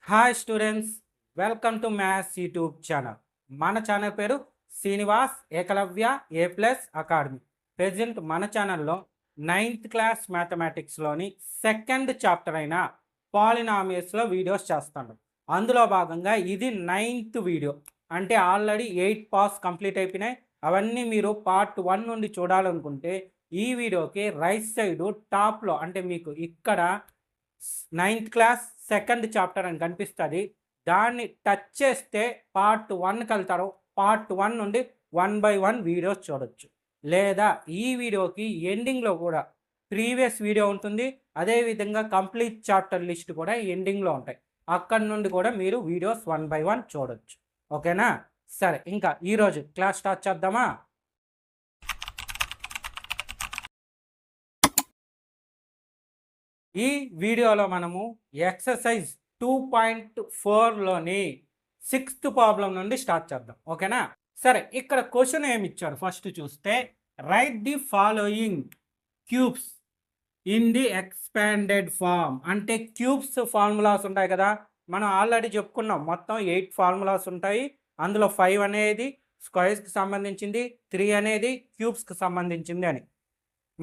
Hi students, welcome to maths YouTube channel. మన channel పేరు శ్రీనివాస్ ఏకలవ్య ఏ plus academy. Present మన ఛానల్లో 9th క్లాస్ మ్యాథమెటిక్స్లోని సెకండ్ చాప్టర్ అయిన పాలినామియల్స్లో వీడియోస్ చేస్తాను. అందులో భాగంగా ఇది 9th వీడియో. అంటే ఆల్రెడీ 8 పార్ట్స్ కంప్లీట్ అయిపోయినాయి. అవన్నీ మీరు పార్ట్ 1 నుండి చూడాలనుకుంటే ఈ వీడియోకి రైట్ సైడ్ టాప్లో అంటే మీకు ఇక్కడ 9th క్లాస్ సెకండ్ చాప్టర్ అని కనిపిస్తుంది. దాన్ని టచ్ చేస్తే పార్ట్ 1కి వెళ్తారు. పార్ట్ 1 నుండి 1 by 1 వీడియోస్ చూడొచ్చు. లేదా ఈ వీడియోకి ఎండింగ్లో కూడా ప్రీవియస్ వీడియో ఉంటుంది. అదేవిధంగా కంప్లీట్ చాప్టర్ లిస్ట్ కూడా ఎండింగ్లో ఉంటాయి. అక్కడి నుండి కూడా మీరు వీడియోస్ 1 by 1 చూడొచ్చు. ఓకేనా? సరే, ఇంకా ఈరోజు క్లాస్ స్టార్ట్ చేద్దామా? ఈ వీడియోలో మనము ఎక్సర్సైజ్ 2.4లోని 6th ప్రాబ్లం నుండి స్టార్ట్ చేద్దాం. ఓకేనా? సరే, ఇక్కడ క్వశ్చన్ ఏమి ఇచ్చారు ఫస్ట్ చూస్తే, write the following cubes in the expanded form. అంటే క్యూబ్స్ ఫార్ములాస్ ఉంటాయి కదా, మనం ఆల్రెడీ చెప్పుకున్నాం. మొత్తం 8 ఫార్ములాస్ ఉంటాయి. అందులో 5 అనేది స్క్వేర్స్కి సంబంధించింది, 3 అనేది క్యూబ్స్కి సంబంధించింది అని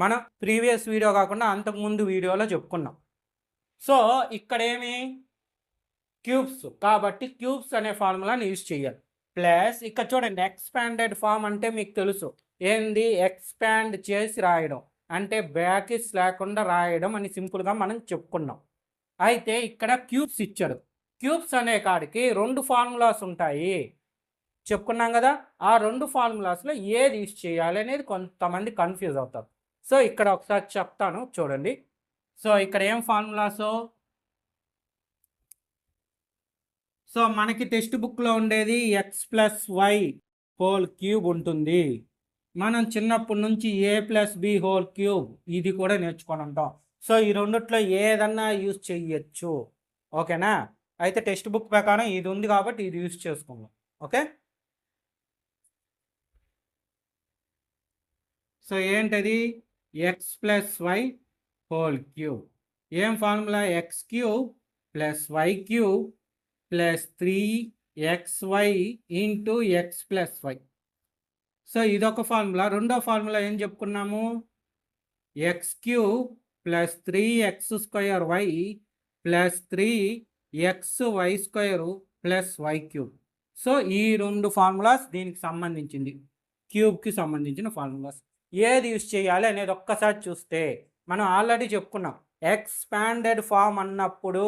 మనం ప్రీవియస్ వీడియో కాకుండా అంతకుముందు వీడియోలో చెప్పుకున్నాం. సో ఇక్కడేమి క్యూబ్స్ కాబట్టి క్యూబ్స్ అనే ఫార్ములాని యూజ్ చేయాలి. ప్లస్ ఇక్కడ చూడండి, ఎక్స్పాండెడ్ ఫార్మ్ అంటే మీకు తెలుసు ఏంది, ఎక్స్పాండ్ చేసి రాయడం అంటే బ్రాకెట్స్ లేకుండా రాయడం అని సింపుల్గా మనం చెప్పుకున్నాం. అయితే ఇక్కడ క్యూబ్స్ ఇచ్చాడు. క్యూబ్స్ అనే కాడికి 2 ఫార్ములాస్ ఉంటాయి చెప్పుకున్నాం కదా. ఆ 2 ఫార్ములాస్లో ఏది యూజ్ చేయాలి అనేది కొంతమంది కన్ఫ్యూజ్ అవుతారు. సో ఇక్కడ ఒకసారి చెప్తాను చూడండి. సో ఇక్కడ ఏం ఫార్ములాస్, సో మనకి టెక్స్ట్ బుక్లో ఉండేది x+y² ఉంటుంది. మనం చిన్నప్పటి నుంచి a+b² ఇది కూడా నేర్చుకొని ఉంటాం. సో ఈ రెండిట్లో ఏదన్నా యూజ్ చేయొచ్చు. ఓకేనా? అయితే టెక్స్ట్ బుక్ ప్రకారం ఇది ఉంది కాబట్టి ఇది యూజ్ చేసుకుందాం. ఓకే, సో ఏంటది, x+y² ఏం formula, x³ + y³ + 3xy into x+y. So ఇదొక ఫార్ములా. రెండో ఫార్ములా ఏం చెప్పుకున్నాము, x³ + 3x² + 3xy² + y³ so ఈ 2 ఫార్ములాస్ దీనికి సంబంధించింది, క్యూబ్కి సంబంధించిన ఫార్ములాస్. ఏది యూజ్ చేయాలి అనేది ఒక్కసారి చూస్తే మనం ఆల్రెడీ చెప్పుకున్నాం. ఎక్స్పాండెడ్ ఫార్మ్ అన్నప్పుడు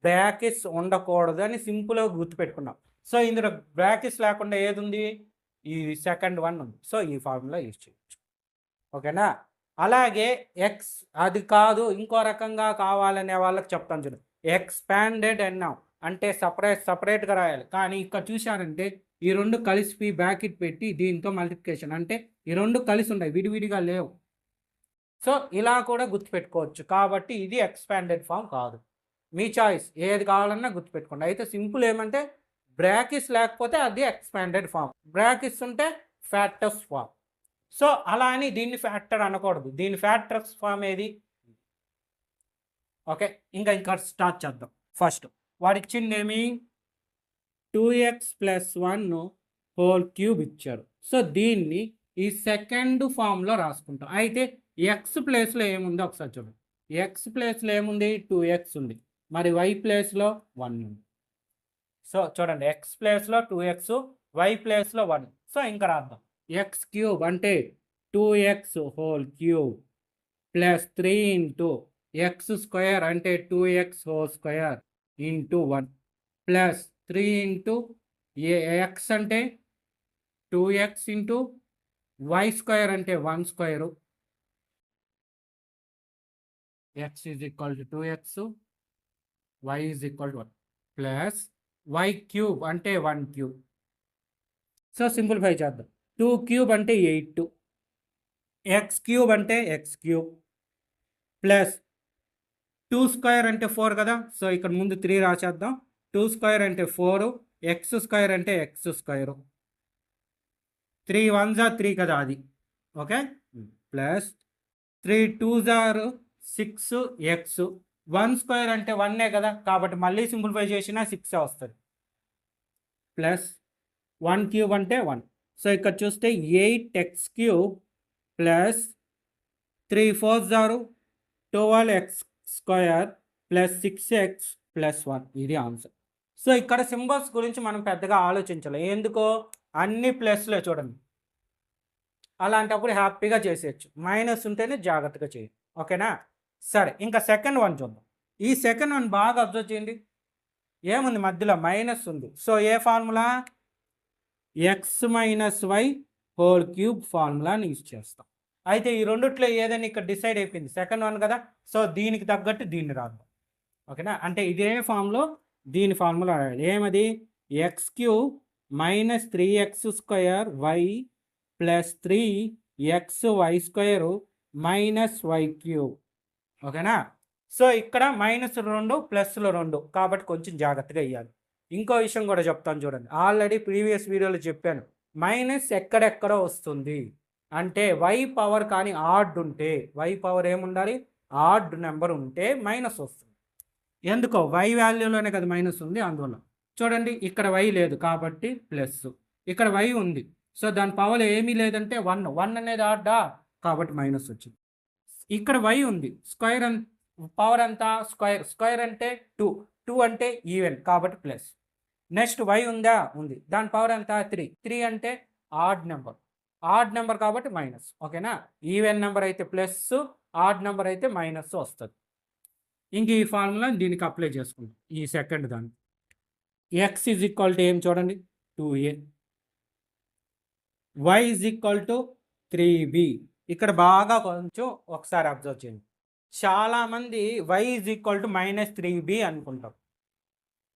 బ్రాకెట్స్ ఉండకూడదు అని సింపుల్గా గుర్తుపెట్టుకున్నాం. సో ఇందులో బ్రాకెట్స్ లేకుండా ఏది ఉంది, ఈ సెకండ్ వన్ ఉంది. సో ఈ ఫార్ములా యూజ్ చేయొచ్చు. ఓకేనా? అలాగే ఎక్స్ అది కాదు ఇంకో రకంగా కావాలనే వాళ్ళకి చెప్తాను చూడండి. ఎక్స్పాండెడ్ అన్నాం అంటే సపరేట్గా రాయాలి. కానీ ఇక్కడ చూశారంటే ఈ 2 కలిసి బ్రాకెట్ పెట్టి దీంతో మల్టిప్లికేషన్ అంటే ఈ 2 కలిసి ఉన్నాయి, విడివిడిగా లేవు. సో ఇలా కూడా గుర్తుపెట్టుకోవచ్చు. కాబట్టి ఇది ఎక్స్పాండెడ్ ఫామ్ కాదు. మీ చాయిస్, ఏది కావాలన్నా గుర్తుపెట్టుకోండి. అయితే సింపుల్ ఏమంటే బ్రాకెట్స్ లేకపోతే అది ఎక్స్పాండెడ్ ఫామ్, బ్రాకెట్స్ ఉంటే ఫ్యాక్టర్స్ ఫామ్. సో అలా అని దీన్ని ఫ్యాక్టర్ అనకూడదు. దీని ఫ్యాక్టర్స్ ఫామ్ ఏది? ఓకే, ఇంకా స్టార్ట్ చేద్దాం. ఫస్ట్ వాడు ఇచ్చింది ఏమి, 2x + 1³ ఇచ్చాడు. సో దీన్ని ఈ సెకండ్ ఫామ్లో రాసుకుంటాం. అయితే ఎక్స్ ప్లేస్లో ఏముందో ఒకసారి చూడండి. ఎక్స్ ప్లేస్లో ఏముంది, 2x ఉంది. మరి y ప్లేస్లో 1 ఉంది. సో చూడండి, x ప్లేస్లో 2x, y ప్లేస్లో 1. సో ఇంకా రాద్దాం. x³ అంటే 2x² + 3 ఇంటూ x² అంటే 2x² into 1 plus 3 into x అంటే 2x ఇంటూ y² అంటే 1². x = 2x, y = 1 plus y³ అంటే 1³ సో సింప్లిఫై చేద్దాం. 2³ అంటే 8, x³ అంటే x³ ప్లస్ 2² అంటే 4 కదా. సో ఇక్కడ ముందు 3 రాసేద్దాం. 2² అంటే 4, x² అంటే x². 3 1s are 3 కదా అది. Okay, plus 3 2s are 6x 1 square అంటే 1 కదా, కాబట్టి మళ్ళీ సింప్లిఫై చేసినా 6 వస్తుంది. ప్లస్ 1 క్యూబ్ అంటే 1. సో ఇక్కడ చూస్తే 8x cube plus 3 4 or 12x square plus 6x plus 1. ఇది ఆన్సర్. సో ఇక్కడ సింబల్స్ గురించి మనం పెద్దగా ఆలోచించాలి, ఎందుకో అన్ని ప్లస్లే చూడండి. అలాంటప్పుడు హ్యాపీగా చేసేయచ్చు, మైనస్ ఉంటేనే జాగ్రత్తగా చేయండి. ఓకేనా? సరే, ఇంకా సెకండ్ వన్ చూద్దాం. ఈ సెకండ్ వన్ బాగా అబ్జర్వ్ చేయండి. ఏముంది మధ్యలో? మైనస్ ఉంది. సో ఏ formula? X minus y whole cube ఫార్ములాని యూజ్ చేస్తాం. అయితే ఈ రెండిట్లో ఏదైనా ఇక్కడ డిసైడ్ అయిపోయింది, సెకండ్ వన్ కదా, సో దీనికి తగ్గట్టు దీన్ని రాద్దాం. ఓకేనా? అంటే ఇదే ఫామ్లో దీని ఫార్ములా రాయాలి. ఏమది? X cube minus 3x square y plus 3xy² minus y cube. ఓకేనా? సో ఇక్కడ -2 +2 కాబట్టి కొంచెం జాగ్రత్తగా ఇవ్వాలి. ఇంకో విషయం కూడా చెప్తాను చూడండి. ఆల్రెడీ ప్రీవియస్ వీడియోలో చెప్పాను, మైనస్ ఎక్కడెక్కడో వస్తుంది అంటే వై పవర్ కానీ ఆడ్ ఉంటే, వై పవర్ ఏముండాలి? ఆడ్ నెంబర్ ఉంటే మైనస్ వస్తుంది. ఎందుకో వై వాల్యూలోనే కదా మైనస్ ఉంది, అందువల్ల. చూడండి, ఇక్కడ వై లేదు కాబట్టి ప్లస్, ఇక్కడ వై ఉంది, సో దాని పవర్ ఏమీ లేదంటే 1 అనేది ఆడ్డా కాబట్టి మైనస్ వచ్చింది. ఇక్కడ వై ఉంది, స్క్వేర్ పవర్ అంతా స్క్వేర్ అంటే 2 అంటే ఈవెన్ కాబట్టి ప్లస్. నెక్స్ట్ వై ఉందా? ఉంది, దాని పవర్ అంతా 3 అంటే ఆడ్ నెంబర్ కాబట్టి మైనస్. ఓకేనా? ఈవెన్ నెంబర్ అయితే ప్లస్, ఆడ్ నెంబర్ అయితే మైనస్ వస్తుంది. ఇంక ఈ ఫార్ములా దీనికి అప్లై చేసుకుంటాం. ఈ సెకండ్ దాన్ని ఎక్స్ ఈజ్ ఈక్వల్ టు ఏం చూడండి, 2a, y is equal to 3b. ఇక్కడ బాగా కొంచెం ఒకసారి అబ్జర్వ్ చేయండి. చాలామంది y is equal to -3b అనుకుంటాం.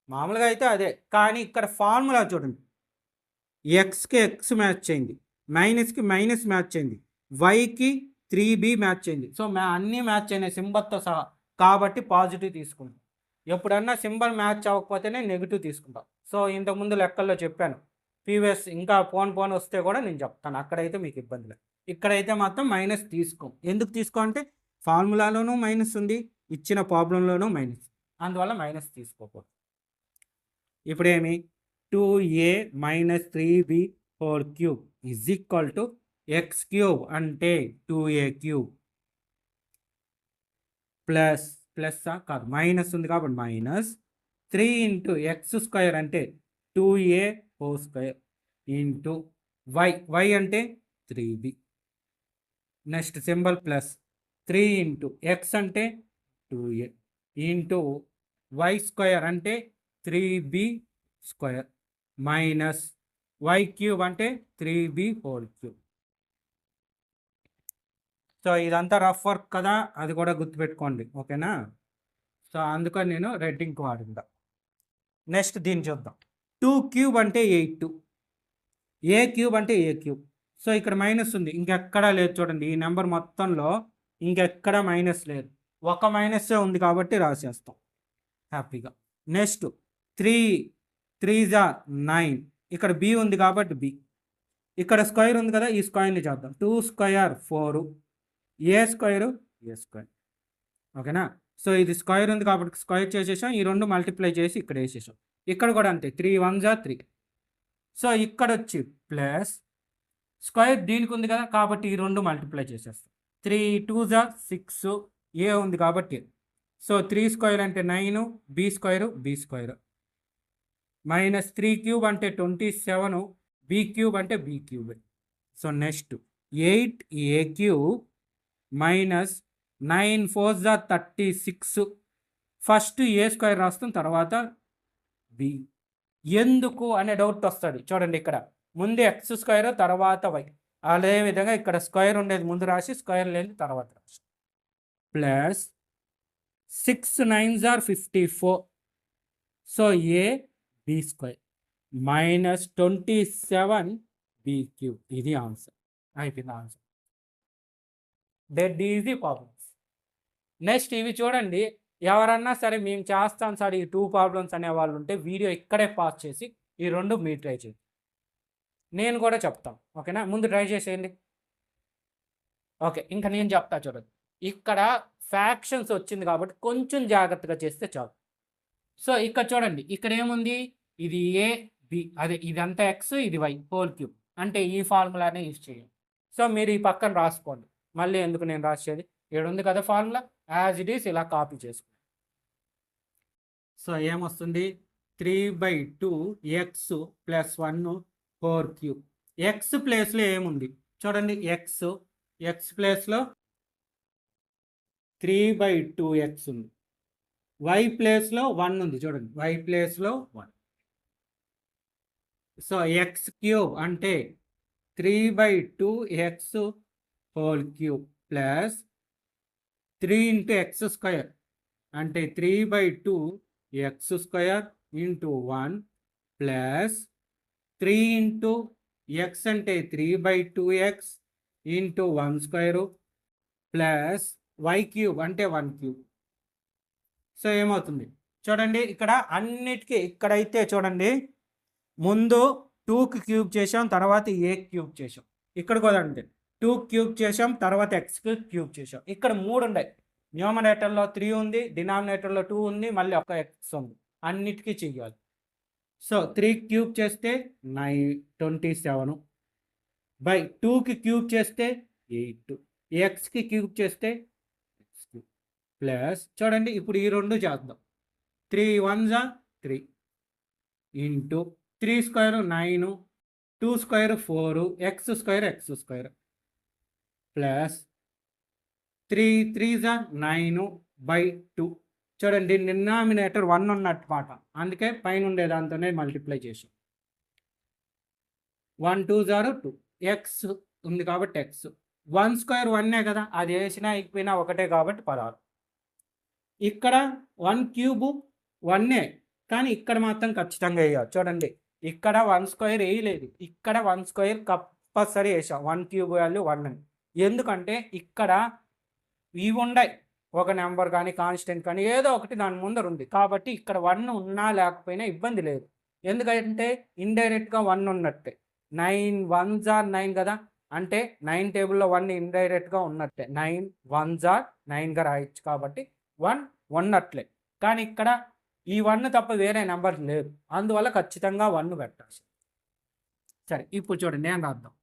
మామూలుగా అయితే అదే, కానీ ఇక్కడ ఫార్ములా చూడండి. ఎక్స్కి ఎక్స్ మ్యాచ్ అయింది, మైనస్కి మైనస్ మ్యాచ్ అయింది, వైకి 3b మ్యాచ్ అయింది. సో అన్నీ మ్యాచ్ అయినాయి సింబల్తో సహా, కాబట్టి పాజిటివ్ తీసుకుంటాం. ఎప్పుడన్నా సింబల్ మ్యాచ్ అవ్వకపోతేనే నెగిటివ్ తీసుకుంటాం. సో ఇంతకుముందు లెక్కల్లో చెప్పాను, ప్రీవియస్ ఇంకా పోన్ వస్తే కూడా నేను చెప్తాను, అక్కడైతే మీకు ఇబ్బంది లేదు. ఇక్కడైతే మాత్రం మైనస్ తీసుకోం. ఎందుకు తీసుకో అంటే ఫార్ములాలోనూ మైనస్ ఉంది, ఇచ్చిన ప్రాబ్లంలోనూ మైనస్, అందువల్ల మైనస్ తీసుకోకూడదు. ఇప్పుడేమి 2a - 3b whole cube is equal to X cube అంటే 2a³ ప్లస్ కాదు మైనస్ ఉంది కాబట్టి మైనస్ 3 × x² అంటే 2a² ఇంటూ వై అంటే 3b. Next symbol plus 3 × x అంటే 2a ఇంటూ y² అంటే 3b² మైనస్ y³ అంటే 3b³. సో ఇదంతా రఫ్ వర్క్ కదా, అది కూడా గుర్తుపెట్టుకోండి. ఓకేనా? సో అందుకని నేను రెడ్ ఇంక్ వాడిందా. నెక్స్ట్ దీన్ని చూద్దాం. 2³ అంటే 8, a³ అంటే a³. సో ఇక్కడ మైనస్ ఉంది, ఇంకెక్కడా లేదు. చూడండి, ఈ నెంబర్ మొత్తంలో ఇంకెక్కడా మైనస్ లేదు, ఒక మైనస్సే ఉంది కాబట్టి రాసేస్తాం హ్యాపీగా. నెక్స్ట్ 3 3 9, ఇక్కడ b ఉంది కాబట్టి b. ఇక్కడ స్క్వేర్ ఉంది కదా, ఈ స్క్వేర్ని చేద్దాం. 2² 4, a². ఓకేనా? సో ఇది స్క్వేర్ ఉంది కాబట్టి స్క్వేర్ చేసేసాం, ఈ రెండు మల్టిప్లై చేసి ఇక్కడ వేసేసాం. ఇక్కడ కూడా అంతే, 3 1 3. సో ఇక్కడ వచ్చి ప్లస్ స్క్వేర్ దీనికి ఉంది కదా కాబట్టి ఈ రెండు మల్టిప్లై చేసేస్తాం. 3 2 6, ఏ ఉంది కాబట్టి. సో 3² అంటే 9, b² మైనస్ 3³ అంటే 27, b³ అంటే b³. So next 8a³ minus 9 4 36. First a² రాస్తాం, తర్వాత b. ఎందుకు అనే డౌట్ వస్తుంది. చూడండి, ఇక్కడ ముందు x² తర్వాత y, అదేవిధంగా ఇక్కడ స్క్వేర్ ఉండేది ముందు రాసి స్క్వేర్ లేని తర్వాత రాసి plus 6 9 54. So b² minus 27 b³. ఇది ఆన్సర్, అయిపోయింది answer. Dead easy problems. Next ఇవి చూడండి, ఎవరన్నా సరే మేము చేస్తాం సార్ ఈ 2 ప్రాబ్లమ్స్ అనే వాళ్ళు ఉంటే వీడియో ఇక్కడే పాస్ చేసి ఈ రెండు మీరు ట్రై చేయండి, నేను కూడా చెప్తాను. ఓకేనా? ముందు ట్రై చేసేయండి. ఓకే, ఇంకా నేను చెప్తా చూడండి. ఇక్కడ ఫ్యాక్షన్స్ వచ్చింది కాబట్టి కొంచెం జాగ్రత్తగా చేస్తే చాలు. సో, ఇక్కడ చూడండి. ఇక్కడ ఏముంది? ఇది ఏ, బి అదే ఇదంతా ఎక్స్, ఇది వై హోల్ క్యూబ్. అంటే ఈ ఫార్ములానే యూజ్ చేయాలి. సో, మీరు ఈ పక్కన రాసుకోండి. మళ్ళీ ఎందుకు నేను రాసేది? ఈడుంది కదా ఫార్ములా. యాజ్ ఇట్ ఈస్ ఇలా కాపీ చేసుకోండి. సో, ఏమొస్తుంది? 3/2 X plus 1 whole cube. X ప్లేస్లో ఏముంది? చూడండి. ఎక్స్ ప్లేస్లో 3/2 ఎక్స్ ఉంది. వై ప్లేస్లో 1 ఉంది. చూడండి. వై ప్లేస్లో 1. సో, ఎక్స్ క్యూబ్ అంటే 3/2 x whole cube plus 3 into x square అంటే 3/2 x square into 1 plus 3 into x అంటే 3/2 x into 1 square plus y cube అంటే 1 క్యూబ్. సో, ఏమవుతుంది? చూడండి. ఇక్కడ అన్నిటికీ ఇక్కడైతే చూడండి. ముందు 2కి క్యూబ్ చేసాం, తర్వాత ఏ క్యూబ్ చేసాం. ఇక్కడ కూడా అంతే. 2 క్యూబ్ చేసాం, తర్వాత ఎక్స్కి క్యూబ్ చేసాం. ఇక్కడ 3 ఉన్నాయి. న్యూమరేటర్లో 3 ఉంది, డినామినేటర్లో 2 ఉంది, మళ్ళీ ఒక ఎక్స్ ఉంది. అన్నిటికీ చెయ్యాలి. సో, 3 క్యూబ్ చేస్తే 27 బై 2కి క్యూబ్ చేస్తే 8, ఎక్స్కి క్యూబ్ చేస్తే ప్లస్ చూడండి. ఇప్పుడు ఈ రెండు చేద్దాం. 3 1 3 into 3 square 9, 2 square 4, X square plus 3 3 9 by 2. చూడండి. డినామినేటర్ 1 ఉన్నట్టు మాట. అందుకే పైన ఉండే దాంతోనే మల్టిప్లై చేసాం. 1 2 2 ఎక్స్ ఉంది కాబట్టి ఎక్స్. 1 స్క్వేర్ 1 కదా. అది వేసినా ఇకపోయినా ఒకటే కాబట్టి 16. ఇక్కడ 1 క్యూబ్ 1 కానీ ఇక్కడ మాత్రం ఖచ్చితంగా వేయాలి. చూడండి. ఇక్కడ 1 స్క్వేర్ వేయలేదు. ఇక్కడ 1 స్క్వేర్ కంపల్సరీ వేసాం. 1 క్యూబ్ వాల్యూ 1 అని. ఎందుకంటే ఇక్కడ ఇవి ఉన్నాయి. ఒక నెంబర్ కానీ కాన్స్టెంట్ కానీ ఏదో ఒకటి దాని ముందర ఉంది. కాబట్టి ఇక్కడ 1 ఉన్నా లేకపోయినా ఇబ్బంది లేదు. ఎందుకంటే ఇండైరెక్ట్గా 1 ఉన్నట్టే. 9 1 9 కదా. అంటే 9 టేబుల్లో 1 ఇండైరెక్ట్గా ఉన్నట్టే. 9 1 9గా రాయొచ్చు. కాబట్టి 1 ఉన్నట్లే. కానీ ఇక్కడ ఈ 1 తప్ప వేరే నెంబర్ లేదు. అందువల్ల ఖచ్చితంగా 1 పెట్టాల్సి. సరే. ఇప్పుడు చూడండి. నేను రాద్దాం.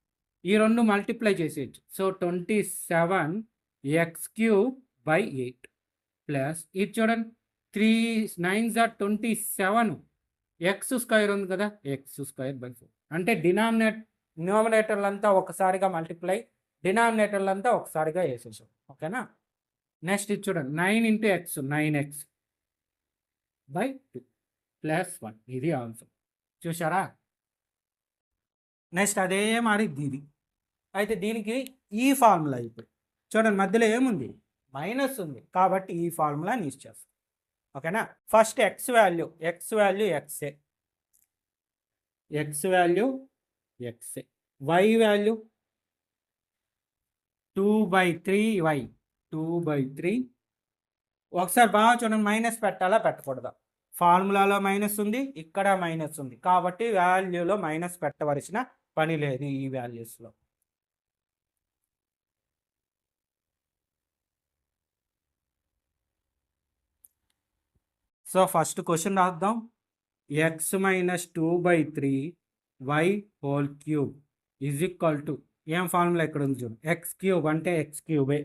ఈ రెండు మల్టిప్లై చేసేయచ్చు. So, 27 X cube by 8 plus ఇది చూడండి. 3 9 27 ఎక్స్ స్క్వేర్ ఉంది కదా. ఎక్స్ స్క్వేర్ బై 4 అంటే న్యూమరేటర్లంతా ఒకసారిగా మల్టిప్లై, డినామినేటర్లంతా ఒకసారిగా వేసేసాం. ఓకేనా. నెక్స్ట్ ఇది చూడండి. 9 into X 9x by 2 plus 1. ఇది ఆన్సర్. చూసారా. నెక్స్ట్ అదే మరి ఇది. అయితే దీనికి ఈ ఫార్ములా ఇప్పుడు చూడండి. మధ్యలో ఏముంది? మైనస్ ఉంది. కాబట్టి ఈ ఫార్ములాని యూజ్ చేస్తాం. ఓకేనా. ఫస్ట్ ఎక్స్ వాల్యూ ఎక్సే, వై వాల్యూ 2/3 వై 2/3. ఒకసారి బాగా చూడండి. మైనస్ పెట్టాలా పెట్టకూడదా? ఫార్ములాలో మైనస్ ఉంది, ఇక్కడ మైనస్ ఉంది. కాబట్టి వాల్యూలో మైనస్ పెట్టవలసిన పని లేదు ఈ వాల్యూస్లో. సో, ఫస్ట్ క్వశ్చన్ రాద్దాం. X minus 2/3 y whole cube is equal to ఏం ఫార్ములా ఇక్కడ ఉంది చూడు. ఎక్స్ క్యూబ్ అంటే ఎక్స్ క్యూబే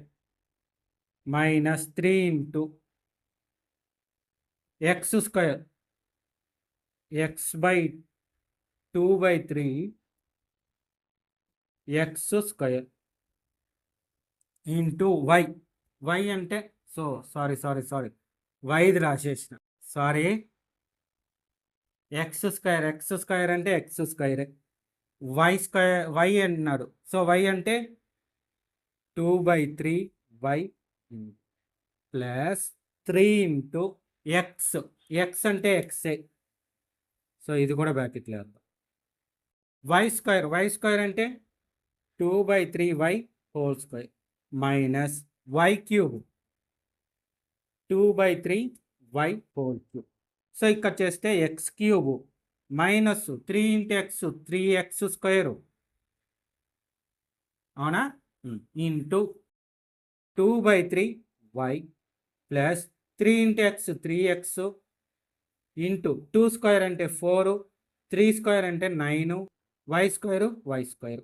minus 3 into x square x by 2/3 x square into y అంటే సారీ వైది రాసేసిన. సారీ. ఎక్స్ స్క్వేర్ అంటే ఎక్స్ స్క్వేర్, వై అన్నాడు. సో, వై అంటే 2/3 వై ప్లస్ 3 ఇంటూ ఎక్స్ అంటే ఎక్సే. సో, ఇది కూడా బ్రాకెట్లో వేద్దాం. వై స్క్వేర్ అంటే 2/3 y whole square minus y cube 2/3 y whole cube. So, ఇక్కడ చేస్తే x cube minus 3 into x 3x square అవునా into 2/3 y plus 3 into x 3x into 2 square అంటే 4, 3 స్క్వేర్ అంటే 9, వై స్క్వేర్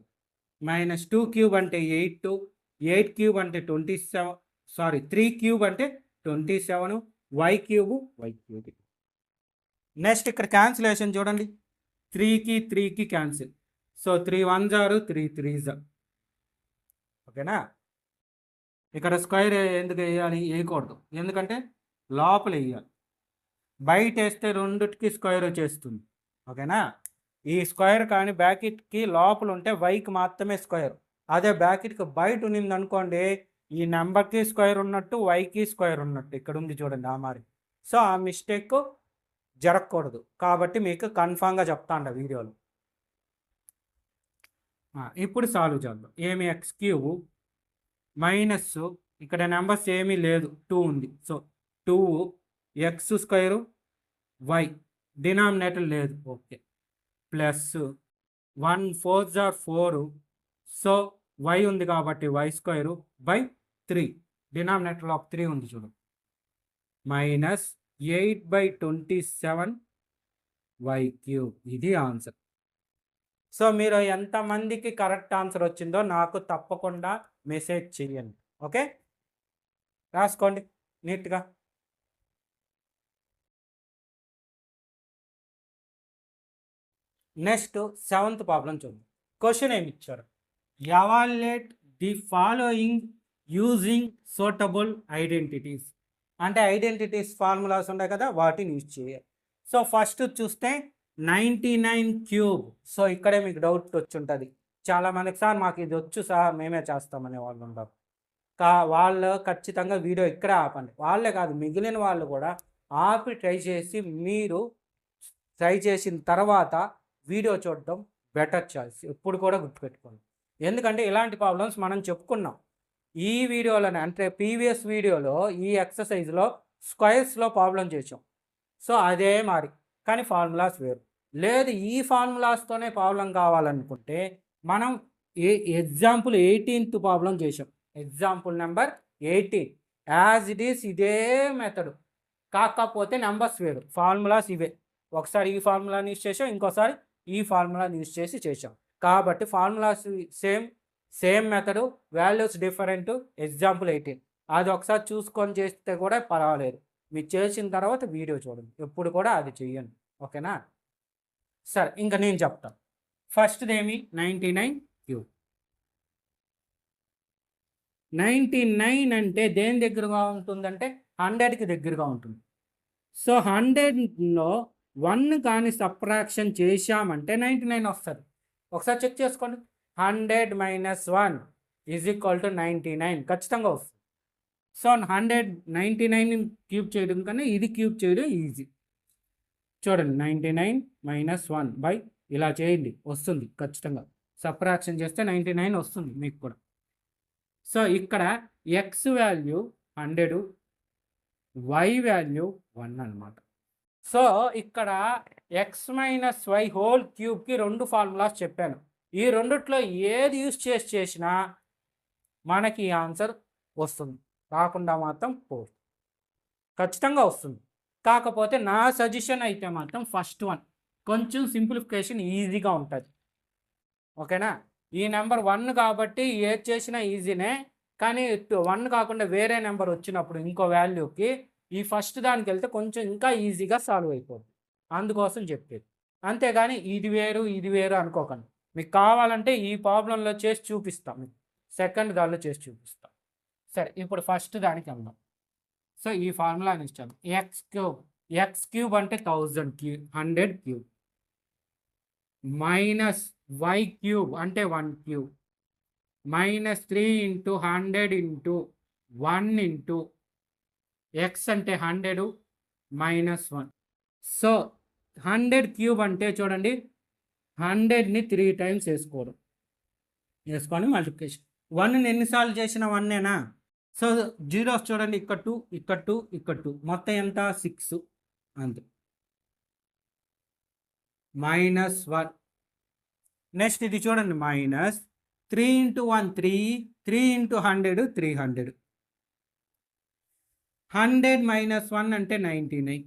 మైనస్ 2 క్యూబ్ అంటే 8, 8 cube అంటే 27, sorry 3 cube అంటే 27, y cube. Next ఇక్కడ cancellation చూడండి, 3కి 3కి cancel. So 3 1s are 3 3s. ఓకేనా. ఇక్కడ స్క్వేర్ ఎందుకు వేయాలి, వేయకూడదు, ఎందుకంటే లోపల వేయాలి. బయట వేస్తే రెండుకి స్క్వేర్ వచ్చేస్తుంది. ఓకేనా. ఈ స్క్వేర్ కానీ బ్రాకెట్కి లోపల ఉంటే వైకి మాత్రమే స్క్వేర్. అదే బ్రాకెట్కి బయట ఉన్నింది అనుకోండి, ఈ నెంబర్కి స్క్వేర్ ఉన్నట్టు వైకి స్క్వేర్ ఉన్నట్టు ఇక్కడ ఉంది చూడండి ఆ మరి. సో ఆ మిస్టేక్ జరగకూడదు కాబట్టి మీకు కన్ఫామ్గా చెప్తాండ వీడియోలో. ఇప్పుడు సాల్వ్ చేద్దాం. ఏమి ఎక్స్ క్యూబ్ మైనస్ ఇక్కడ నెంబర్స్ ఏమీ లేదు 2 ఉంది. So 2 x square y denominator లేదు, okay, plus 1 4s are 4, so y ఉంది కాబట్టి వై స్క్వేరు బై 3 డినామినేటర్లో 3 ఉంది చూడు, మైనస్ 8/27 వై క్యూబ్. ఇది ఆన్సర్. సో మీరు ఎంతమందికి కరెక్ట్ ఆన్సర్ వచ్చిందో నాకు తప్పకుండా మెసేజ్ చేయండి. ఓకే, రాసుకోండి నీట్గా. నెక్స్ట్ 7th ప్రాబ్లం చూద్దాం. క్వశ్చన్ ఏమి ఇచ్చారు, evaluate the following using suitable identities. అంటే ఐడెంటిటీస్ ఫార్ములాస్ ఉంటాయి కదా, వాటిని యూజ్ చేయాలి. సో ఫస్ట్ చూస్తే 99 క్యూబ్. సో ఇక్కడే మీకు డౌట్ వచ్చి ఉంటుంది చాలామందికి, సార్ మాకు ఇది వచ్చు సార్ మేమే చేస్తామనే వాళ్ళు ఉంటారు. వాళ్ళు ఖచ్చితంగా వీడియో ఇక్కడే ఆపండి. వాళ్ళే కాదు మిగిలిన వాళ్ళు కూడా ఆపి ట్రై చేసి, మీరు ట్రై చేసిన తర్వాత వీడియో చూడడం బెటర్ చాయిస్. ఎప్పుడు కూడా గుర్తుపెట్టుకోండి, ఎందుకంటే ఇలాంటి ప్రాబ్లమ్స్ మనం చెప్పుకున్నాం ఈ వీడియోలోనే. అంటే ప్రీవియస్ వీడియోలో ఈ ఎక్సర్సైజ్లో స్క్వేర్స్లో ప్రాబ్లం చేసాం. సో అదే మరి, కానీ ఫార్ములాస్ వేరు. లేదు ఈ ఫార్ములాస్తోనే ప్రాబ్లం కావాలనుకుంటే మనం ఎగ్జాంపుల్ 18th ప్రాబ్లం చేసాం. Example number 18 as it is ఇదే మెథడ్, కాకపోతే నెంబర్స్ వేరు, ఫార్ములాస్ ఇవే. ఒకసారి ఈ ఫార్ములాని యూజ్ చేసాం, ఇంకోసారి ఈ ఫార్ములాని యూజ్ చేసి చేసాం. కాబట్టి formulas same method, values different. Example 18 అది ఒకసారి చూసుకొని చేస్తే కూడా పర్వాలేదు. మీరు చేసిన తర్వాత వీడియో చూడండి, ఎప్పుడు కూడా అది చెయ్యండి. ఓకేనా. సరే ఇంకా నేను చెప్తాను. ఫస్ట్ది ఏమి 99 క్యూబ్. 99 అంటే దేని దగ్గరగా ఉంటుందంటే 100కి దగ్గరగా ఉంటుంది. సో 100లో 1 కానీ సబ్ట్రాక్షన్ చేశామంటే 99 వస్తుంది. ఒకసారి చెక్ చేసుకోండి. 100 - 1 = 99 ఖచ్చితంగా వస్తుంది. సో 199 క్యూబ్ చేయడం కన్నా ఇది క్యూబ్ చేయడం ఈజీ. చూడండి 99 - 1 బై ఇలా చేయండి, వస్తుంది ఖచ్చితంగా. సబ్ట్రాక్షన్ చేస్తే 99 వస్తుంది మీకు కూడా. సో ఇక్కడ ఎక్స్ వాల్యూ 100, వై వాల్యూ 1 అనమాట. సో ఇక్కడ ఎక్స్ మైనస్ వై హోల్ క్యూబ్కి 2 ఫార్ములాస్ చెప్పాను. ఈ రెండిట్లో ఏది యూజ్ చేసినా మనకి ఆన్సర్ వస్తుంది, రాకుండా మాత్రం పోదు, ఖచ్చితంగా వస్తుంది. కాకపోతే నా సజెషన్ అయితే మాత్రం ఫస్ట్ వన్ కొంచెం సింప్లిఫికేషన్ ఈజీగా ఉంటుంది. ఓకేనా. ఈ నెంబర్ 1 కాబట్టి ఏది చేసినా ఈజీనే, కానీ 1 కాకుండా వేరే నెంబర్ వచ్చినప్పుడు ఇంకో వాల్యూకి ఈ ఫస్ట్ దానికి వెళ్తే కొంచెం ఇంకా ఈజీగా సాల్వ్ అయిపోతుంది, అందుకోసం చెప్పేది. అంతేగాని ఇది వేరు అనుకోకండి. మీకు కావాలంటే ఈ ప్రాబ్లంలో చేసి చూపిస్తాం, మీకు సెకండ్ దానిలో చేసి చూపిస్తాం. సరే ఇప్పుడు ఫస్ట్ దానికి వెళ్దాం. సో ఈ ఫార్ములా ఇచ్చాను, ఎక్స్ క్యూబ్ అంటే 100 క్యూబ్ మైనస్ వై క్యూబ్ అంటే 1 క్యూబ్ మైనస్ 3 × 100 × 1 × ఎక్స్ అంటే 100 మైనస్ 1. సో 100 క్యూబ్ అంటే చూడండి 100ని 3 టైమ్స్ వేసుకొని మల్టిప్లికేషన్. 1ని ఎన్నిసార్లు చేసిన 1నేనా. సో జీరోస్ చూడండి, ఇక్కడ 2 ఇక్కడ 2 ఇక్కడ 2 మొత్తం ఎంత 6 అంతే. -1. నెక్స్ట్ ఇది చూడండి మైనస్ 3 × 1 3 3 × 100 300 100 మైనస్ 1 అంటే 99.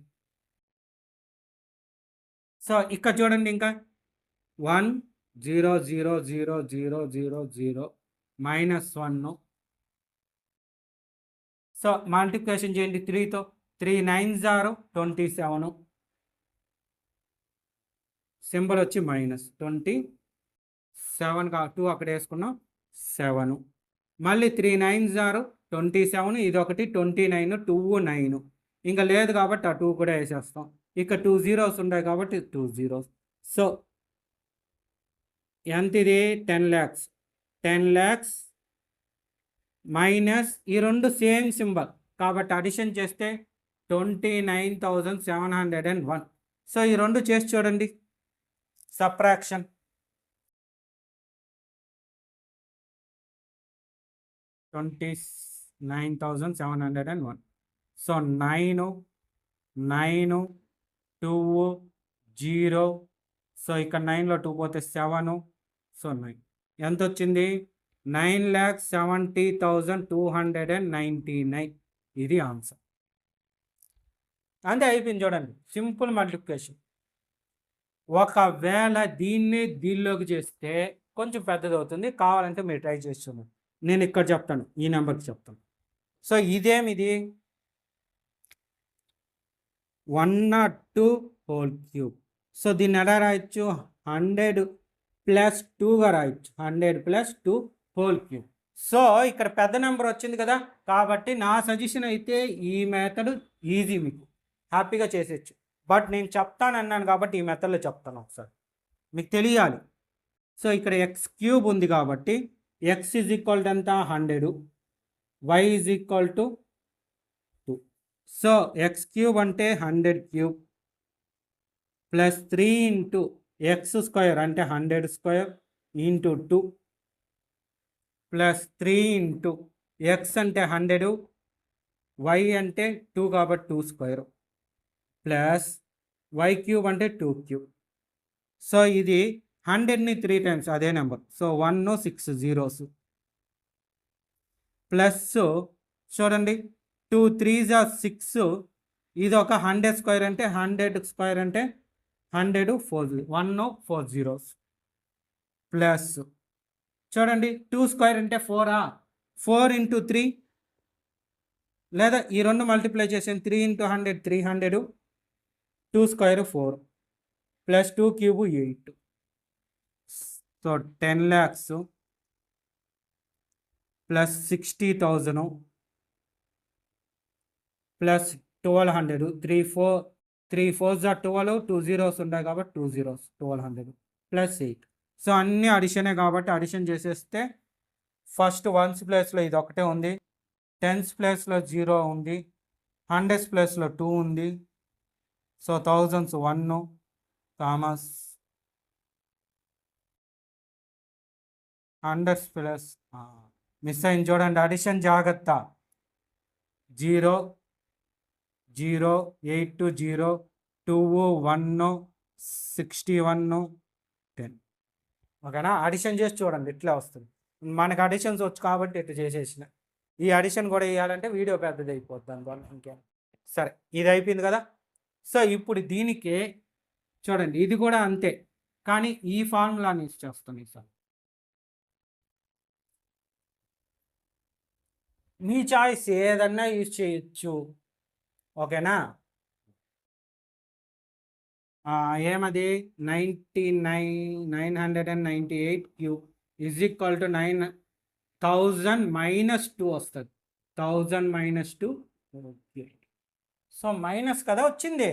సో ఇక్కడ చూడండి ఇంకా 1 0 0 0 0 0 0 మైనస్ 1. సో మల్టిప్లికేషన్ చేయండి 3తో. 3 9s are 27. సింబల్ వచ్చి మైనస్ 27 2 అక్కడ వేసుకున్నాం 7. మళ్ళీ 3 9s are 27. ఇది ఒకటి 29 2 9. ఇంకా లేదు కాబట్టి ఆ 2 కూడా వేసేస్తాం. ఇక్కడ 2 zeros ఉన్నాయి కాబట్టి 2 zeros. సో ఎంత ఇది 10 lakhs. 10 lakhs మైనస్ ఈ రెండు సేమ్ సింబల్ కాబట్టి అడిషన్ చేస్తే 29,701. సో ఈ రెండు చేసి చూడండి సబ్ట్రాక్షన్. 29,701. సో 9 9 2 0. సో ఇక్కడ 9లో 2 పోతే 7. సో 9 ఎంత వచ్చింది 9,70,299. ఇది ఆన్సర్. అంతే అయిపోయింది చూడండి సింపుల్ మల్టిప్లికేషన్. ఒకవేళ దీనిలోకి చేస్తే కొంచెం పెద్దది అవుతుంది. కావాలంటే మీరు ట్రై చేసి చూడండి. నేను ఇక్కడ చెప్తాను ఈ నెంబర్కి చెప్తాను. సో ఇదేమిది 102 హోల్ క్యూబ్. సో దీన్ని ఎలా రాయొచ్చు 100 + 2గా రాయొచ్చు. 100 + 2 హోల్ క్యూబ్. సో ఇక్కడ పెద్ద నెంబర్ వచ్చింది కదా కాబట్టి నా సజెషన్ అయితే ఈ మెథడ్ ఈజీ, మీకు హ్యాపీగా చేసేయచ్చు. బట్ నేను చెప్తాను అన్నాను కాబట్టి ఈ మెథడ్లో చెప్తాను ఒకసారి మీకు తెలియాలి. సో ఇక్కడ x³ ఉంది కాబట్టి x = ఎంత 100, y = 2. సో x³ అంటే 100³ ప్లస్ 3 × x² అంటే 100² ఇంటూ 2 ప్లస్ 3 × x అంటే 100, y అంటే 2 కాబట్టి 2² ప్లస్ y³ అంటే 2³. సో ఇది 100ని 3 టైమ్స్ అదే నెంబర్. సో 1 6 zeros ప్లస్ చూడండి 2 3s are 6. ఇది ఒక 100² అంటే 100² అంటే 100 4 1 4 zeros ప్లస్ చూడండి 2² అంటే 4 4 × 3 లేదా ఈ రెండు మల్టిప్లై చేసాను 3 × 100 300, 2² 4 plus 2³ 8. So 10 lakhs plus 60,000 plus 1200. 3 4s are 12, 2 zeros ఉన్నాయి కాబట్టి 2 zeros 1200 ప్లస్ 8. సో అన్నీ అడిషనే కాబట్టి అడిషన్ చేసేస్తే ఫస్ట్ 1s ప్లేస్లో ఇది ఒకటే ఉంది, 10s ప్లేస్లో 0 ఉంది, 100s ప్లేస్లో 2 ఉంది. So 1000s 1 కామస్ 100s plus miss అయింది చూడండి అడిషన్ జాగ్రత్త 0 0 8 0 2 1 61 10. ఓకేనా అడిషన్ చేసి చూడండి ఇట్లా వస్తుంది. మనకు అడిషన్స్ వచ్చు కాబట్టి ఇట్లా చేసేసిన. ఈ అడిషన్ కూడా వేయాలంటే వీడియో పెద్దది అయిపోద్ది అందువల్ల ఇంకేం. సరే ఇది అయిపోయింది కదా. సో ఇప్పుడు దీనికి చూడండి ఇది కూడా అంతే కానీ ఈ ఫార్ములాని యూజ్ చేస్తాను ఈసారి. మీ చాయిస్ ఏదన్నా యూజ్ చేయొచ్చు. ఓకేనా ఏమది 998³ = 9,000 - 2 వస్తుంది. 1000 - 2 సో మైనస్ కదా వచ్చింది.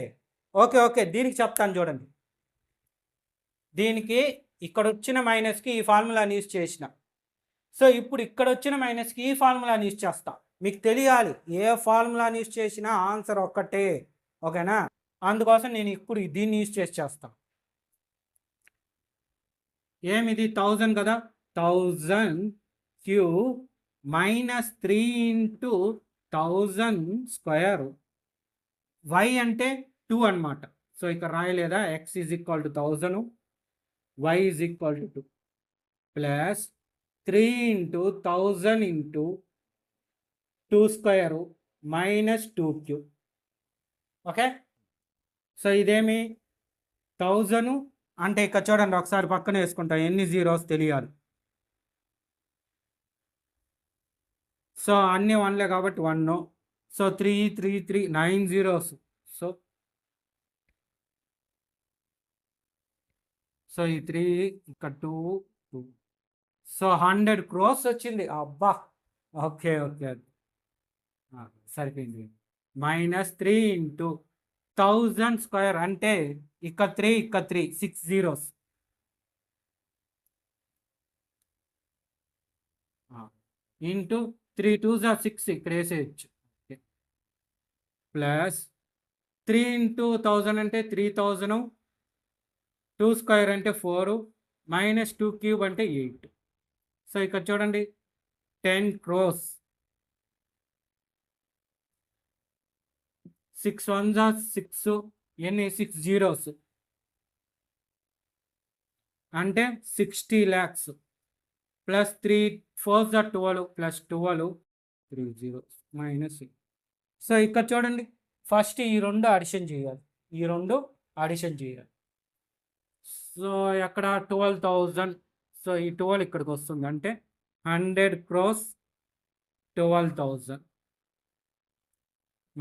ఓకే దీనికి చెప్తాను చూడండి. దీనికి ఇక్కడ వచ్చిన మైనస్కి ఈ ఫార్ములాని యూజ్ చేసిన. సో ఇప్పుడు ఇక్కడ వచ్చిన మైనస్కి ఈ ఫార్ములాని యూజ్ చేస్తా. మీకు తెలియాలి ఏ ఫార్ములాని యూజ్ చేసినా ఆన్సర్ ఒక్కటే. ఓకేనా అందుకోసం నేను ఇప్పుడు దీన్ని యూజ్ చేస్తాను. ఏమిది 1000 కదా 1000³ - 3 × 1000². y అంటే 2 అన్నమాట. సో ఇక్కడ రాయలేదా x = 1000, y = 2 plus 3 × 1000 × 2² -2 cube. Okay, so ఇదేమి 1000 అంటే ఇక్కడ చూడండి ఒకసారి పక్కన వేసుకుంటా, ఎన్ని జీరోస్ తెలియాలి. సో అన్ని వన్లే కాబట్టి 1. So 3 3 3 9 zeros. సో ఈ 3 ఇక్కడ 2 2. సో 100 crores వచ్చింది. అబ్బా, ఓకే ఓకే, సరిపోయింది. -3 ఇంటూ 1000 స్క్వేర్ అంటే ఇక్కడ 3 ఇక్కడ 3 6 జీరోస్. ఇంటూ 3 2s are 6 ఇక్కడ వేసేయచ్చు. ప్లస్ 3 ఇంటూ 1000 అంటే 3000, 2 స్క్వేర్ అంటే 4, -2 క్యూబ్ అంటే 8. సో ఇక్కడ చూడండి 10 crores. 6 1s are 6, ఎన్ని 6 జీరోస్ అంటే 60 lakhs. Plus 3 4s are 12 plus 12 3 zeros -6. So ఇక్కడ చూడండి ఫస్ట్ ఈ రెండు అడిషన్ చేయాలి, ఈ రెండు అడిషన్ చేయాలి. సో ఎక్కడ 12,000. సో ఈ 12 ఇక్కడికి వస్తుంది అంటే 100 crores 12,000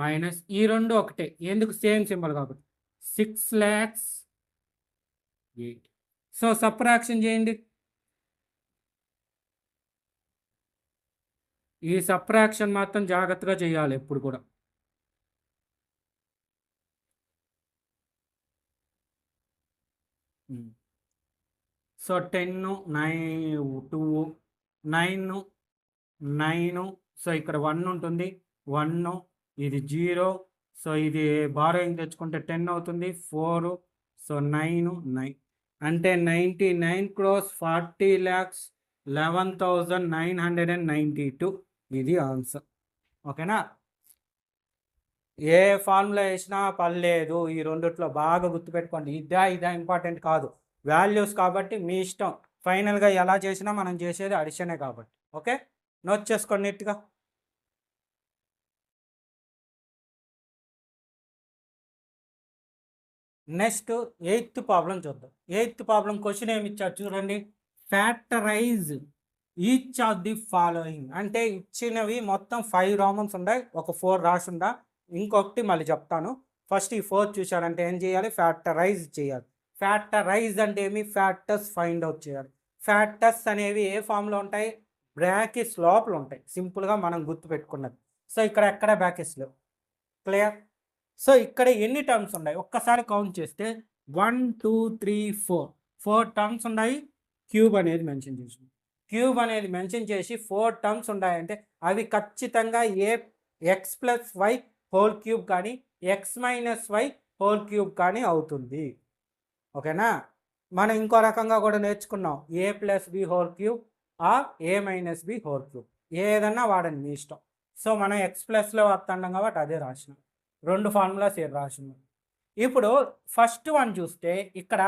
మైనస్ ఈ రెండు ఒకటే, ఎందుకు సేమ్ సింబల్ కాబట్టి 6 lakhs 8. సో సబ్ట్రాక్షన్ చేయండి. ఈ సబ్ట్రాక్షన్ మాత్రం జాగ్రత్తగా చేయాలి ఎప్పుడు కూడా. సో 10 9 2 9 9. సో ఇక్కడ 1 ఉంటుంది, 1 ఇది 0. సో ఇది బారోయింగ్ తెచ్చుకుంటే 10 అవుతుంది, 4. సో 9 9 అంటే 99 crores 40 lakhs 11,992. ఇది ఆన్సర్. ఓకేనా, ఏ ఫార్ములా వేసినా పర్లేదు, ఈ రెండిట్లో బాగా గుర్తుపెట్టుకోండి. ఇదా ఇంపార్టెంట్ కాదు, వాల్యూస్ కాబట్టి మీ ఇష్టం. ఫైనల్గా ఎలా చేసినా మనం చేసేది అడిషనే కాబట్టి. ఓకే, నోట్ చేసుకోండి నీట్గా. నెక్స్ట్ 8th ప్రాబ్లం చూద్దాం. 8th ప్రాబ్లం క్వశ్చన్ ఏమి ఇచ్చారు చూడండి. Factorise each of the following అంటే ఇచ్చినవి మొత్తం 5 రామన్స్ ఉన్నాయి, ఒక 4 రాసుందా. ఇంకొకటి మళ్ళీ చెప్తాను. ఫస్ట్ ఈ 4 చూసారంటే ఏం చేయాలి, ఫ్యాక్టరైజ్ చేయాలి. ఫ్యాక్టరైజ్ అంటే ఏమి, ఫ్యాక్టర్స్ ఫైండ్ అవుట్ చేయాలి. ఫ్యాక్టర్స్ అనేవి ఏ ఫామ్లో ఉంటాయి, బ్రాకెట్స్ లోపల ఉంటాయి, సింపుల్గా మనం గుర్తుపెట్టుకున్నది. సో ఇక్కడ ఎక్కడ బ్రాకెట్స్ లేవు, క్లియర్. సో ఇక్కడ ఎన్ని టర్మ్స్ ఉన్నాయి ఒక్కసారి కౌంట్ చేస్తే 1 2 3 4 టర్మ్స్ ఉన్నాయి. క్యూబ్ అనేది మెన్షన్ చేసి క్యూబ్ అనేది మెన్షన్ చేసి 4 టర్మ్స్ ఉన్నాయంటే అవి ఖచ్చితంగా x plus y whole cube కానీ x minus y whole cube కానీ అవుతుంది. ఓకేనా, మనం ఇంకో రకంగా కూడా నేర్చుకున్నాం, a plus b whole cube or a minus b whole cube, ఏదన్నా వాడండి మీ ఇష్టం. సో మనం ఎక్స్ ప్లస్లో వస్తున్నాం కాబట్టి అదే రాసినాం, 2 ఫార్ములాస్ రాసినాం. ఇప్పుడు ఫస్ట్ వన్ చూస్తే ఇక్కడ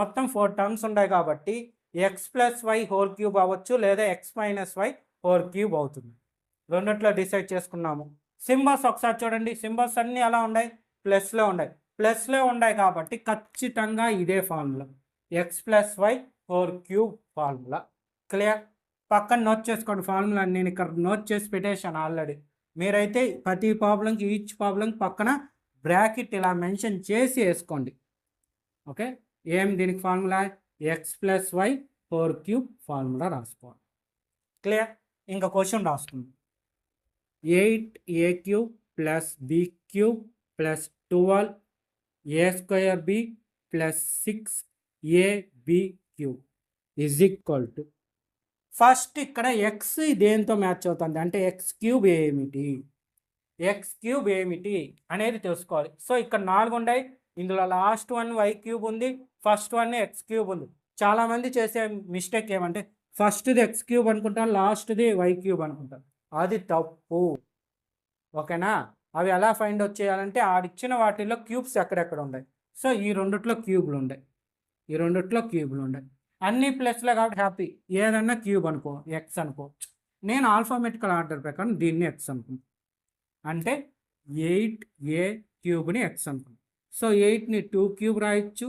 మొత్తం 4 టర్మ్స్ ఉన్నాయి కాబట్టి x plus y whole cube అవ్వచ్చు లేదా x minus y whole cube అవుతుంది. రెండిట్లో డిసైడ్ చేసుకున్నాము. సింబల్స్ ఒకసారి చూడండి, సింబల్స్ అన్నీ ఎలా ఉన్నాయి, ప్లస్లో ఉన్నాయి. ప్లస్లో ఉన్నాయి కాబట్టి ఖచ్చితంగా ఇదే formula, x plus y whole cube formula. Clear, పక్కన నోట్ చేసుకోండి ఫార్ములా. నేను ఇక్కడ నోట్ చేసి పెట్టేశాను ఆల్రెడీ. మీరైతే ప్రతి ప్రాబ్లంకి ఈచ్ ప్రాబ్లంకి పక్కన బ్రాకెట్ ఇలా మెన్షన్ చేసి వేసుకోండి. ఓకే, ఏం దీనికి formula, x plus y whole cube formula రాసుకోవాలి. క్లియర్, ఇంకా క్వశ్చన్ రాసుకుందాం. 8a cube plus b cube plus 12a square b plus 6ab cube is equal to. First ఇక్కడ ఎక్స్ దేంతో మ్యాచ్ అవుతుంది అంటే ఎక్స్ క్యూబ్ ఏమిటి, ఎక్స్ క్యూబ్ ఏమిటి అనేది తెలుసుకోవాలి. సో ఇక్కడ 4 ఉన్నాయి, ఇందులో లాస్ట్ వన్ వై క్యూబ్ ఉంది, ఫస్ట్ వన్ ఎక్స్ క్యూబ్ ఉంది. చాలామంది చేసే మిస్టేక్ ఏమంటే ఫస్ట్ది ఎక్స్ క్యూబ్ అనుకుంటారు, లాస్ట్ది వై క్యూబ్ అనుకుంటారు, అది తప్పు. ఓకేనా, అవి ఎలా ఫైండ్ అవుట్ చేయాలంటే ఆడిచ్చిన వాటిల్లో క్యూబ్స్ ఎక్కడెక్కడ ఉన్నాయి. సో ఈ రెండిట్లో క్యూబ్లు ఉన్నాయి, ఈ రెండిట్లో క్యూబ్లు ఉన్నాయి. అన్ని ప్లస్లో కాబట్టి హ్యాపీ, ఏదన్నా క్యూబ్ అనుకో, ఎక్స్ అనుకోవచ్చు. నేను ఆల్ఫాబెటికల్ ఆర్డర్ ప్రకారం దీన్ని ఎక్స్ అనుకుంటాను. అంటే 8a³ ఎక్స్ అనుకుందాం. సో 8ని 2³ రాయొచ్చు,